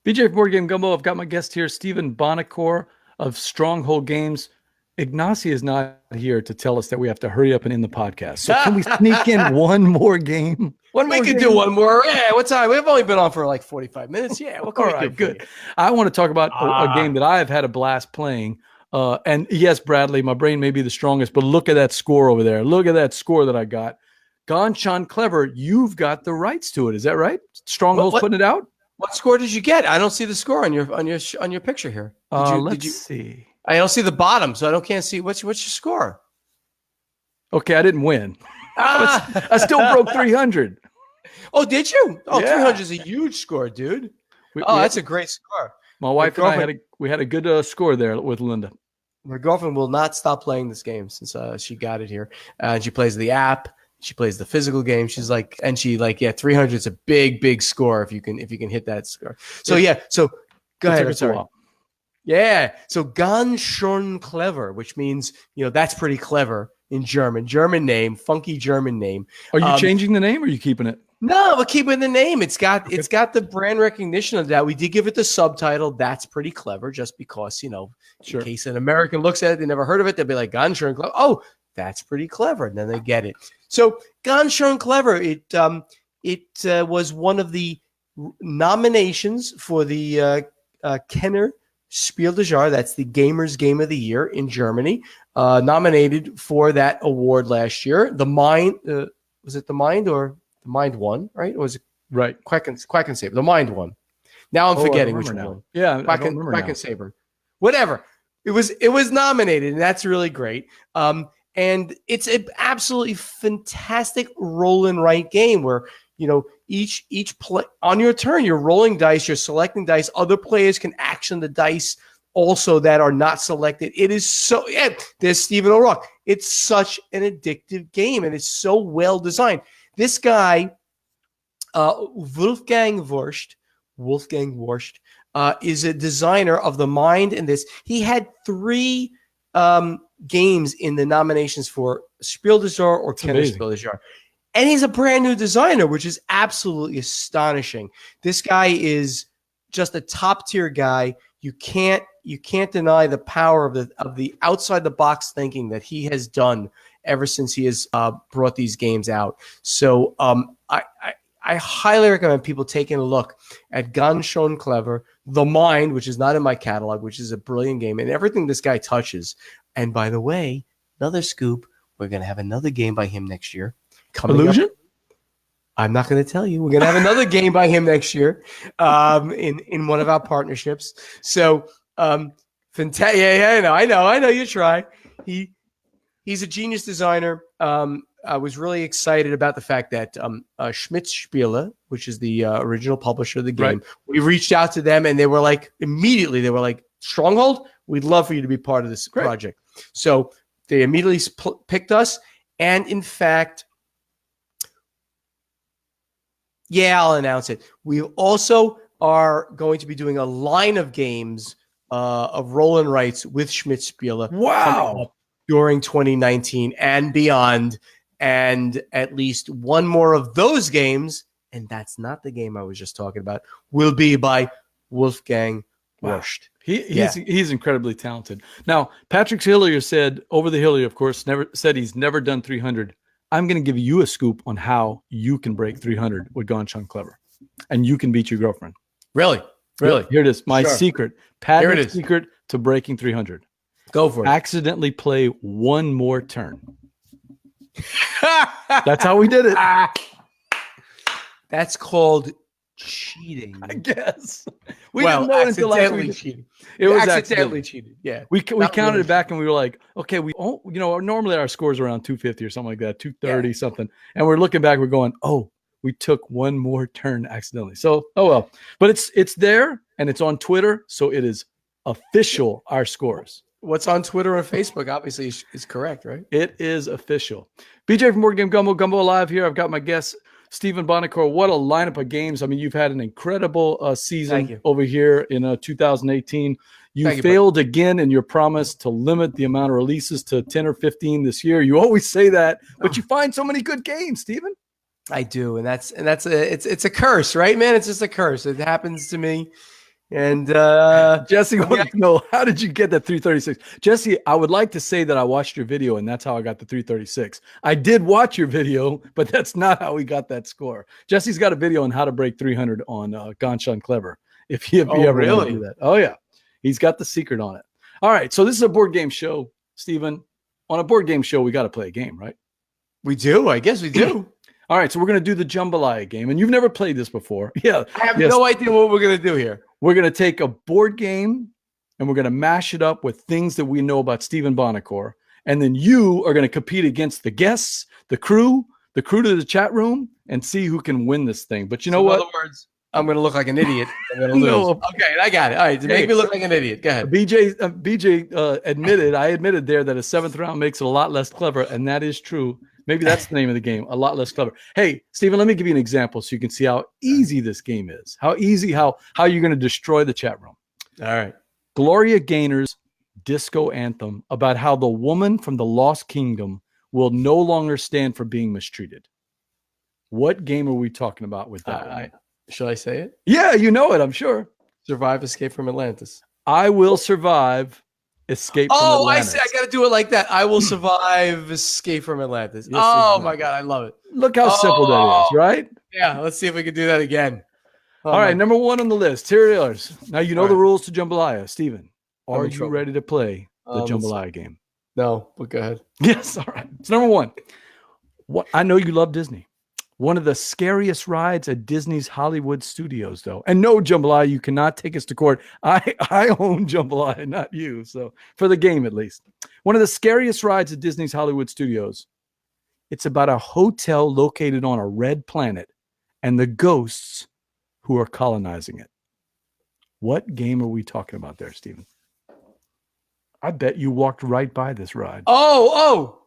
BJ Board Game Gumbo, I've got my guest here, Stephen Buonocore of Stronghold Games. Ignacy is not here to tell us that we have to hurry up and end the podcast. So can we sneak in one more game? We can do one more. Yeah, what time? We've only been on for like 45 minutes. Yeah, what can we do? Good. I want to talk about a game that I have had a blast playing. And yes, Bradley, my brain may be the strongest, but look at that score over there. Look at that score that I got. Ganshan Clever, you've got the rights to it. Is that right? Stronghold's putting it out? What score did you get? I don't see the score on your picture here. Let's see. I don't see the bottom, so can't see what's your score. Okay, I didn't win. I still broke 300. Oh, did you? Oh, Yeah. 300 is a huge score, dude. That's a great score. My wife and I had a good score there with Linda. My girlfriend will not stop playing this game since she got it here. She plays the app. She plays the physical game. She's like, 300 is a big score if you can hit that score. So so go ahead. I'm sorry. Yeah. So ganz schön clever, which means, that's pretty clever in German. German name, funky German name. Are you changing the name or are you keeping it? No, we're keeping the name. It's got the brand recognition of that. We did give it the subtitle. That's pretty clever, just because, in case an American looks at it, they never heard of it, they'll be like, ganz schön clever. Oh, that's pretty clever. And then they get it. So ganz schön clever, it was one of the nominations for the Kenner Spiel des Jahres, that's the Gamers Game of the Year in Germany, nominated for that award last year. The Mind, was it The Mind or The Mind won, right? Or was it right? Quack and Saber. The Mind won. Now I'm forgetting which now. one. Yeah, Quack and Saber. Whatever. It was nominated, and that's really great. And it's an absolutely fantastic roll and write game where, each play on your turn, you're rolling dice, you're selecting dice. Other players can action the dice also that are not selected. It is so, there's Stephen O'Rourke. It's such an addictive game, and it's so well designed. This guy, Wolfgang Warsch, is a designer of the Mind in this. He had 3 games in the nominations for Spiel des Jahres or Kenner Spiel des Jahres. And he's a brand new designer, which is absolutely astonishing. This guy is just a top tier guy. You can't deny the power of the outside the box thinking that he has done ever since he has brought these games out. So I highly recommend people taking a look at Ganz schön clever, The Mind, which is not in my catalog, which is a brilliant game, and everything this guy touches. And by the way, another scoop, we're going to have another game by him next year. Illusion? I'm not going to tell you. We're going to have another game by him next year in one of our partnerships. So, I know you try. He's a genius designer. I was really excited about the fact that Schmidt Spiele, which is the original publisher of the game, we reached out to them, and they were like, Stronghold, we'd love for you to be part of this project. So they immediately picked us. And in fact, I'll announce it. We also are going to be doing a line of games of roll and writes with Schmidt Spiele. Wow. During 2019 and beyond. And at least one more of those games, and that's not the game I was just talking about, will be by Wolfgang Warsch. He's incredibly talented. Now, Patrick Hillier said, over the Hillier, of course, said he's never done 300. I'm going to give you a scoop on how you can break 300 with Ganz schön clever, and you can beat your girlfriend. Really? Here it is. My secret, patented secret to breaking 300. Go for it. Accidentally play one more turn. That's how we did it. That's called cheating. I guess. We Well, didn't know it until last accidentally week. cheating. It was accidentally accidentally. cheated. Yeah. We Not counted really. it back and we were like, okay, normally our scores are around 250 or something like that, 230 something. And we're looking back, we're going, oh, we took one more turn accidentally. So, oh well. But it's there and it's on Twitter, so it is official, our scores. What's on Twitter and Facebook obviously is correct, right? It is official. BJ from Board Game Gumbo Live here. I've got my guest, Stephen Buonocore. What a lineup of games. I mean, you've had an incredible season over here in 2018. You failed again in your promise to limit the amount of releases to 10 or 15 this year. You always say that, but you find so many good games, Stephen. I do, and it's a curse, right, man? It's just a curse. It happens to me. And Jesse wants to know, how did you get that 336? Jesse, I would like to say that I watched your video and that's how I got the 336. I did watch your video, but that's not how we got that score. Jesse's got a video on how to break 300 on Ganshan Clever. If you ever really want to do that. Oh yeah, he's got the secret on it. All right, so this is a board game show, Stephen. On a board game show, we got to play a game, right? We do. I guess we do. All right, so we're going to do the Jambalaya game, and you've never played this before. Yeah, I have no idea what we're going to do here. We're going to take a board game, and we're going to mash it up with things that we know about Stephen Buonocore, and then you are going to compete against the guests, the crew to the chat room, and see who can win this thing. But you know what? In other words, I'm going to look like an idiot. I'm going to lose. No. Okay, I got it. All right, to make me look like an idiot. Go ahead. BJ admitted there that a seventh round makes it a lot less clever, and that is true. Maybe that's the name of the game, a lot less clever. Hey, Stephen, let me give you an example so you can see how easy this game is. How easy, how you're going to destroy the chat room. All right. Gloria Gaynor's disco anthem about how the woman from the Lost Kingdom will no longer stand for being mistreated. What game are we talking about with that? Shall I say it? Yeah, you know it, I'm sure. Survive, Escape from Atlantis. I will survive. Escape from Atlantis. I see. I got to do it like that. I will survive. Escape from Atlantis. Yes, exactly. My God, I love it. Look how simple that is, right? Yeah. Let's see if we can do that again. All right, number one on the list. Here it is. Now you know the rules to Jambalaya, Stephen. Are you ready to play the Jambalaya game? No, but go ahead. Yes. All right. So number one. What I know you love Disney. One of the scariest rides at Disney's Hollywood studios, though. And no, Jambalaya, you cannot take us to court. I own Jambalaya, not you. So for the game, at least. One of the scariest rides at Disney's Hollywood studios. It's about a hotel located on a red planet and the ghosts who are colonizing it. What game are we talking about there, Stephen? I bet you walked right by this ride. Oh.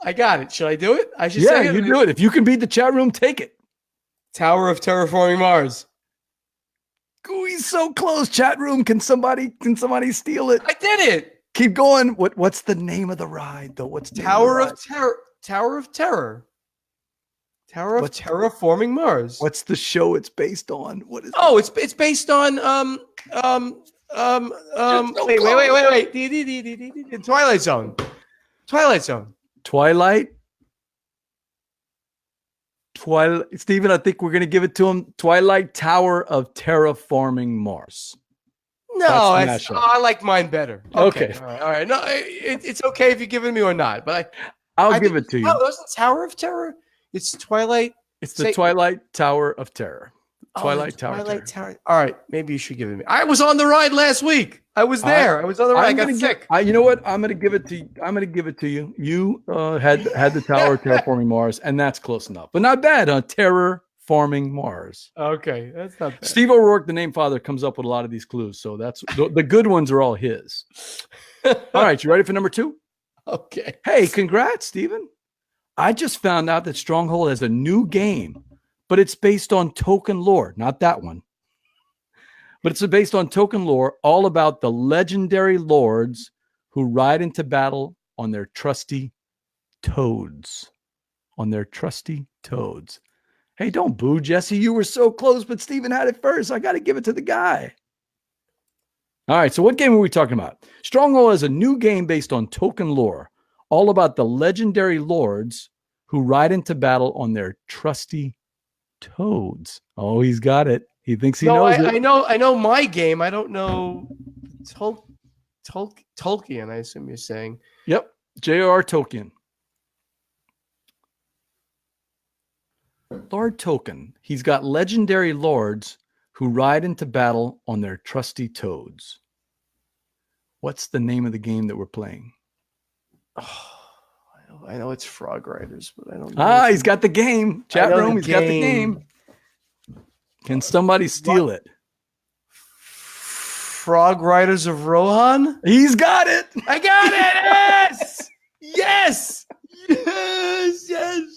I got it. Should I do it? I should say it. Yeah, you do it. If you can beat the chat room, take it. Tower of Terraforming Mars. Ooh, he's so close. Chat room, can somebody steal it? I did it. Keep going. What's the name of the ride, though? What's Tower of Terror? Tower of Terror. Tower of Terraforming Mars. What's the show it's based on? What is? Oh, it's based on wait. Twilight Zone. Twilight. Stephen, I think we're going to give it to him. Twilight Tower of Terraforming Mars. No, I like mine better. Okay. All right. No, it's okay if you give it to me or not, but I'll give it to you. Oh, wasn't Tower of Terror? It's Twilight. It's the Twilight Tower of Terror. Twilight Tower. All right, maybe you should give it to me. I was on the ride last week. I was there. I was on the ride. I got sick. You know what? I'm going to give it to you. You had the Tower of Terraforming Mars, and that's close enough, but not bad. Terraforming Mars. Okay, that's not bad. Steve O'Rourke, the name father, comes up with a lot of these clues, so that's the good ones are all his. All right, you ready for number two? Okay. Hey, congrats, Stephen. I just found out that Stronghold has a new game, but it's based on token lore, not that one. But it's based on token lore, all about the legendary lords who ride into battle on their trusty toads. Hey, don't boo, Jesse. You were so close, but Stephen had it first. I got to give it to the guy. All right, so what game are we talking about? Stronghold is a new game based on token lore, all about the legendary lords who ride into battle on their trusty toads. Oh, he's got it. He thinks he knows it. I know my game. I don't know Tolkien, I assume you're saying. Yep. J.R.R. Tolkien. Lord Token. He's got legendary lords who ride into battle on their trusty toads. What's the name of the game that we're playing? Oh, I know it's Frog Riders, but I don't know. He's got the game. Chat room, he's got the game. Can somebody steal it? Frog Riders of Rohan? He's got it. I got it. Yes. Yes. Yes.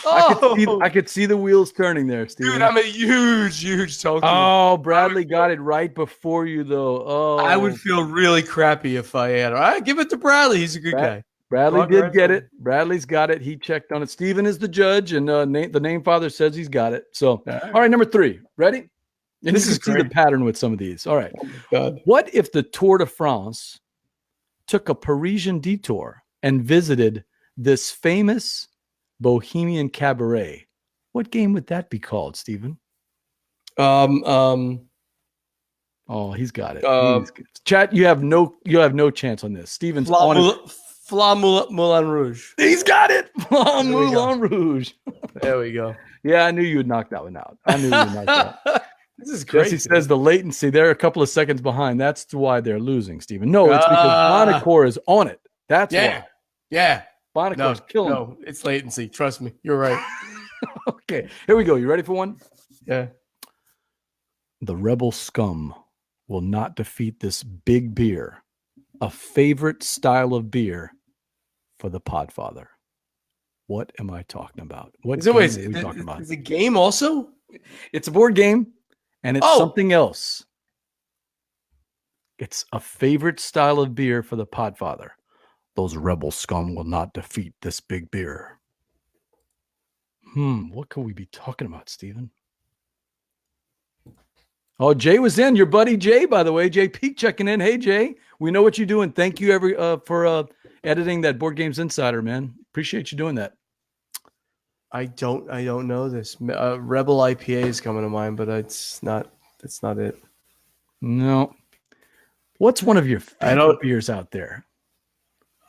Oh. I could see the wheels turning there, Steven. Dude, I'm a huge Tolkien. Oh, Bradley got it right before you, though. Oh, I would feel really crappy if I had. All right, give it to Bradley. He's a good guy. Bradley did get it. Bradley's got it. He checked on it. Steven is the judge, and the name father says he's got it. So, all right, number 3. Ready? And this is the pattern with some of these. All right. Oh my God. What if the Tour de France took a Parisian detour and visited this famous Bohemian cabaret? What game would that be called, Steven? Oh, he's got it. Chat, you have no chance on this. Steven's on it. Moulin Rouge. He's got it. Moulin Rouge. There we go. Yeah, I knew you would knock that one out. I knew you would knock that out. This is great. Jesse says the latency, they're a couple of seconds behind. That's why they're losing, Steven. No, it's because Buonocore is on it. That's why. Yeah. Buonocore's killing. No, it's latency. Trust me. You're right. Okay, here we go. You ready for one? Yeah. The rebel scum will not defeat this big beer, a favorite style of beer for the Podfather. What am I talking about? What game are we talking about? Is it a game also? It's a board game, and it's something else. It's a favorite style of beer for the Podfather. Those rebel scum will not defeat this big beer. What could we be talking about, Steven? Oh, Jay was in. Your buddy Jay, by the way. Jay Peak checking in. Hey, Jay. We know what you're doing. Thank you for editing that Board Games Insider, man. Appreciate you doing that. I don't know this. Rebel IPA is coming to mind, but that's not it. No. What's one of your favorite beers out there?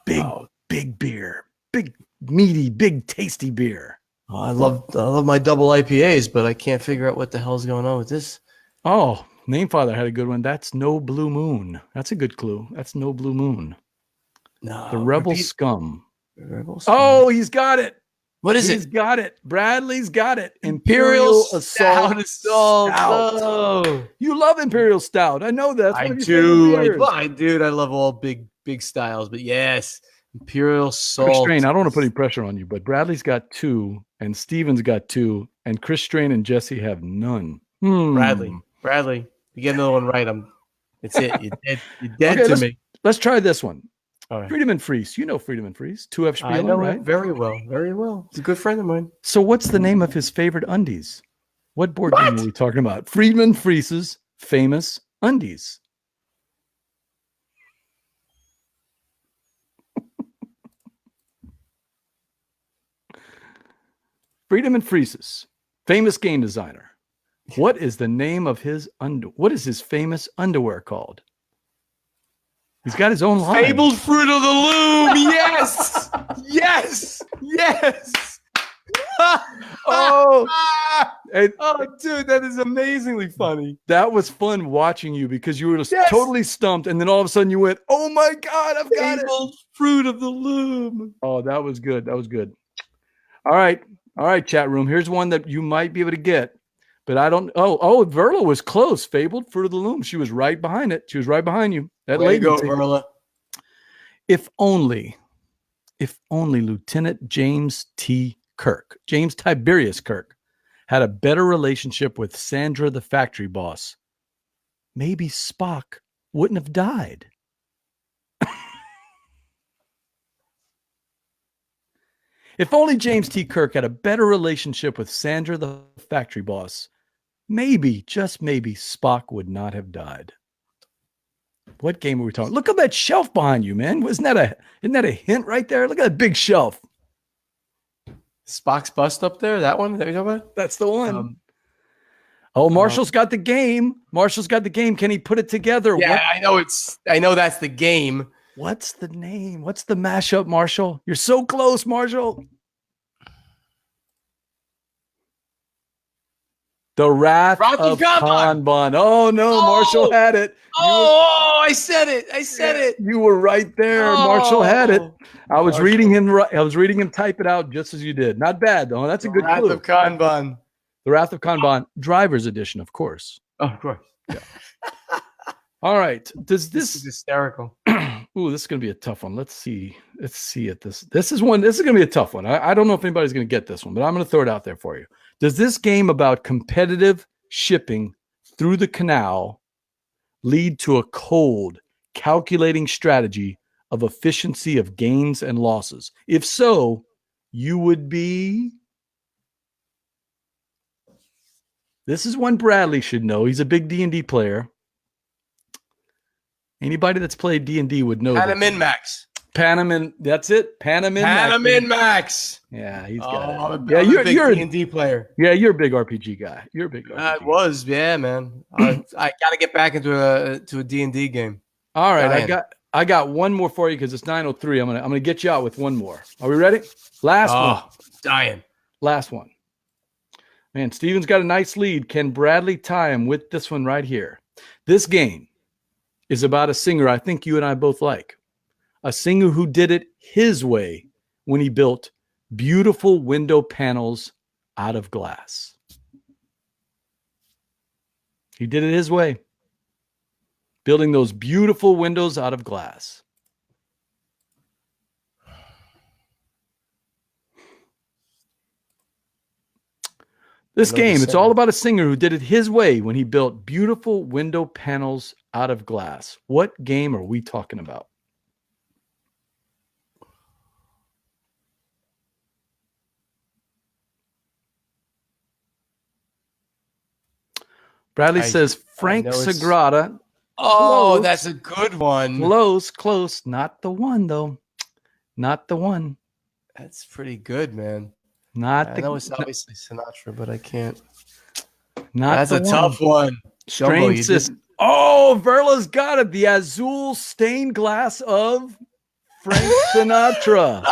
Big beer. Big, meaty, big, tasty beer. Oh, I love my double IPAs, but I can't figure out what the hell's going on with this. Oh, Namefather had a good one. That's No Blue Moon. That's a good clue. That's No Blue Moon. No. The Rebel Scum. Rebel Scum. Oh, he's got it. What is He's got it. Bradley's got it. Imperial Stout. Oh. You love Imperial Stout. I know that. I do. I love all big styles, but yes, Imperial Salt. Chris Strain, I don't want to put any pressure on you, but Bradley's got 2, and Steven's got 2, and Chris Strain and Jesse have none. Bradley, you get another one right. It's it. You're dead to me. Let's try this one. All right. Freedom and Freeze. You know Freedom and Freeze. 2F Spiel, I know, right? Very well. He's a good friend of mine. So what's the name of his favorite undies? What board game are we talking about? Friedman Freeze's famous undies. Freedom and Freeze's famous game designer. What is the name of his what is his famous underwear called? He's got his own line. Fabled Fruit of the Loom. Yes. Oh, dude, that is amazingly funny. That was fun watching you because you were just totally stumped, and then all of a sudden you went, "Oh my God, I've got it!" Fabled Fruit of the Loom. Oh, that was good. All right, chat room. Here's one that you might be able to get, but I don't. Oh, Verla was close. Fabled Fruit of the Loom. She was right behind it. She was right behind you. That Way to go, Verla. If only Lieutenant James Tiberius Kirk, had a better relationship with Sandra, the factory boss, maybe Spock wouldn't have died. If only James T. Kirk had a better relationship with Sandra, the factory boss, maybe, just maybe, Spock would not have died. What game are we talking? Look at that shelf behind you, man. Isn't that a hint right there? Look at that big shelf. Spock's bust up there. That one that you talking about? That's the one. Marshall's got the game. Can he put it together? Yeah, I know that's the game. What's the name? What's the mashup, Marshall? You're so close, Marshall. The Wrath of Kanban. Oh, no, Marshall had it. I said it. You were right there. Marshall had it. I was reading him type it out just as you did. Not bad, though. That's a good clue. Wrath of Kanban. The Wrath of Kanban. Driver's edition, of course. Oh, of course. Yeah. All right. This is hysterical. Ooh, this is going to be a tough one. Let's see it. This is going to be a tough one. I don't know if anybody's going to get this one, but I'm going to throw it out there for you. Does this game about competitive shipping through the canal lead to a cold, calculating strategy of efficiency of gains and losses? If so, you would be... This is one Bradley should know. He's a big D&D player. Anybody that's played D&D would know. Panamin-Max. That's it. Panamin-Max. Yeah, he's got it. Yeah, you're a D&D player. Yeah, you're a big RPG guy. You're a big RPG I was, yeah, man. I got to get back into a D&D game. All right, I got one more for you because it's 9:03. I'm gonna get you out with one more. Are we ready? Last one. Dying. Last one. Man, Steven's got a nice lead. Can Bradley tie him with this one right here? This game is about a singer I think you and I both like. A singer who did it his way when he built beautiful window panels out of glass. He did it his way. Building those beautiful windows out of glass. This game, it's all about a singer who did it his way when he built beautiful window panels out of glass. What game are we talking about? Bradley says Frank Sagrada. Oh, Close. That's a good one. Close. Not the one, though. Not the one. That's pretty good, man. I know it's obviously Sinatra, but I can't. That's a tough one. Strange system. Oh, Verla's got it. The Azul stained glass of Frank Sinatra.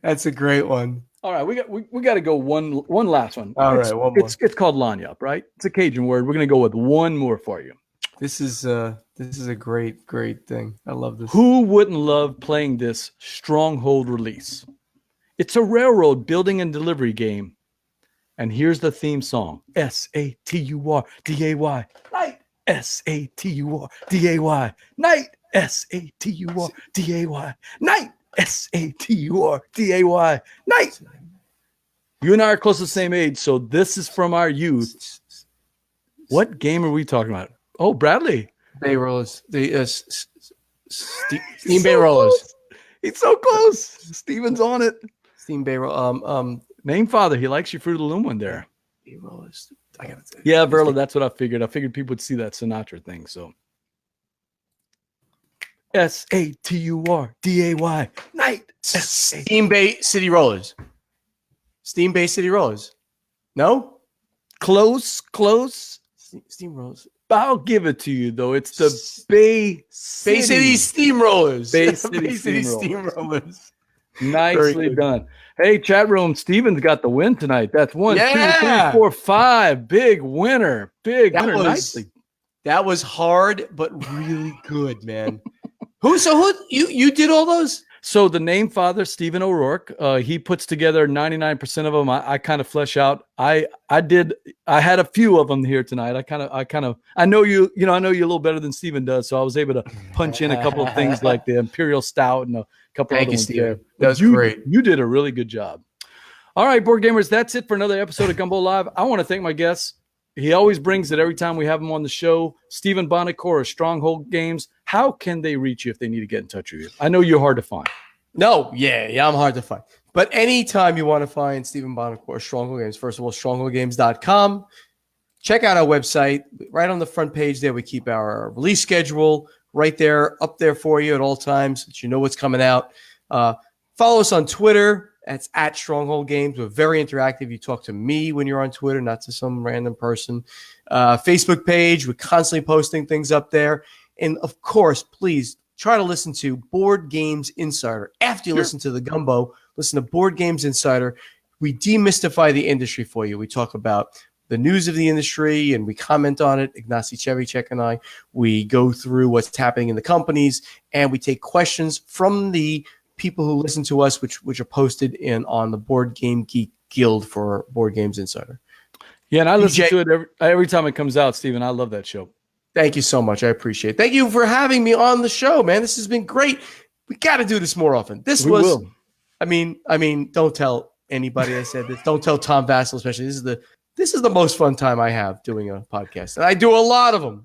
That's a great one. All right, we got to go one last one. All right, one more. It's called lanyap, right? It's a Cajun word. We're going to go with one more for you. This is a great thing. I love this. Who wouldn't love playing this Stronghold release? It's a railroad building and delivery game. And here's the theme song. S-A-T-U-R-D-A-Y. Night. S-A-T-U-R-D-A-Y. Night. S-A-T-U-R-D-A-Y. Night. S-A-T-U-R-D-A-Y. Night. You and I are close to the same age, so this is from our youth. What game are we talking about? Oh, Bradley. Bay rollers. The Steam Bay rollers. He's so close. Steven's on it. Steam Bay roll. Name Father. He likes your Fruit of the Loom one there. Bay rollers. Yeah, Verla, that's what I figured. I figured people would see that Sinatra thing, so. S-A-T-U-R-D-A-Y. Night. Steam Bay City Rollers. Steam Bay City Rollers. No? Close. Steam Rollers. I'll give it to you, though. It's the Bay City Steamrollers. Bay City Steamrollers. Nicely done. Hey, chat room, Steven's got the win tonight. That's 1, 2, 3, 4, 5. Big winner. Nicely. That was hard, but really good, man. Who you did all those? So the name Father, Stephen O'Rourke, he puts together 99% of them. I kind of flesh out. I had a few of them here tonight. I know you a little better than Stephen does, so I was able to punch in a couple of things like the Imperial Stout and a couple of other ones there. That was great. You did a really good job. All right, board gamers, that's it for another episode of Gumbo Live. I want to thank my guests. He always brings it every time we have him on the show. Stephen Buonocore of Stronghold Games. How can they reach you if they need to get in touch with you? I know you're hard to find. No, yeah, I'm hard to find. But anytime you want to find Stephen Buonocore, Stronghold Games, first of all, strongholdgames.com. Check out our website. Right on the front page there, we keep our release schedule right there, up there for you at all times, so that you know what's coming out. Follow us on Twitter. That's at Stronghold Games. We're very interactive. You talk to me when you're on Twitter, not to some random person. Facebook page. We're constantly posting things up there. And, of course, please try to listen to Board Games Insider. After you listen to the Gumbo, listen to Board Games Insider. we demystify the industry for you. We talk about the news of the industry and we comment on it. Ignacy Chevicek and I, we go through what's happening in the companies and we take questions from the people who listen to us, which are posted on the Board Game Geek Guild for Board Games Insider. Yeah, and I listen to it every time it comes out, Stephen. I love that show. Thank you so much. I appreciate it. Thank you for having me on the show, man. This has been great. We got to do this more often. We will. I mean, don't tell anybody I said this. Don't tell Tom Vassell, especially. This is the most fun time I have doing a podcast. And I do a lot of them.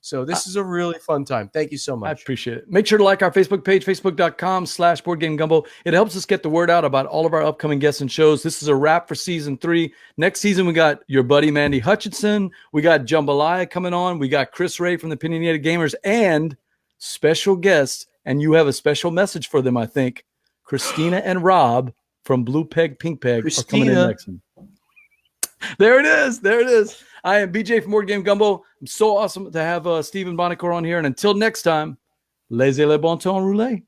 So this is a really fun time. Thank you so much. I appreciate it. Make sure to like our Facebook page, facebook.com/BoardGameGumbo. It helps us get the word out about all of our upcoming guests and shows. This is a wrap for season 3. Next season, we got your buddy Mandy Hutchinson. We got Jambalaya coming on. We got Chris Ray from the Opinionated Gamers and special guests. And you have a special message for them, I think. Christina and Rob from Blue Peg, Pink Peg are coming in next one. There it is. I am BJ from Board Game Gumbo. I'm so awesome to have Stephen Buonocore on here. And until next time, laissez le bon temps rouler.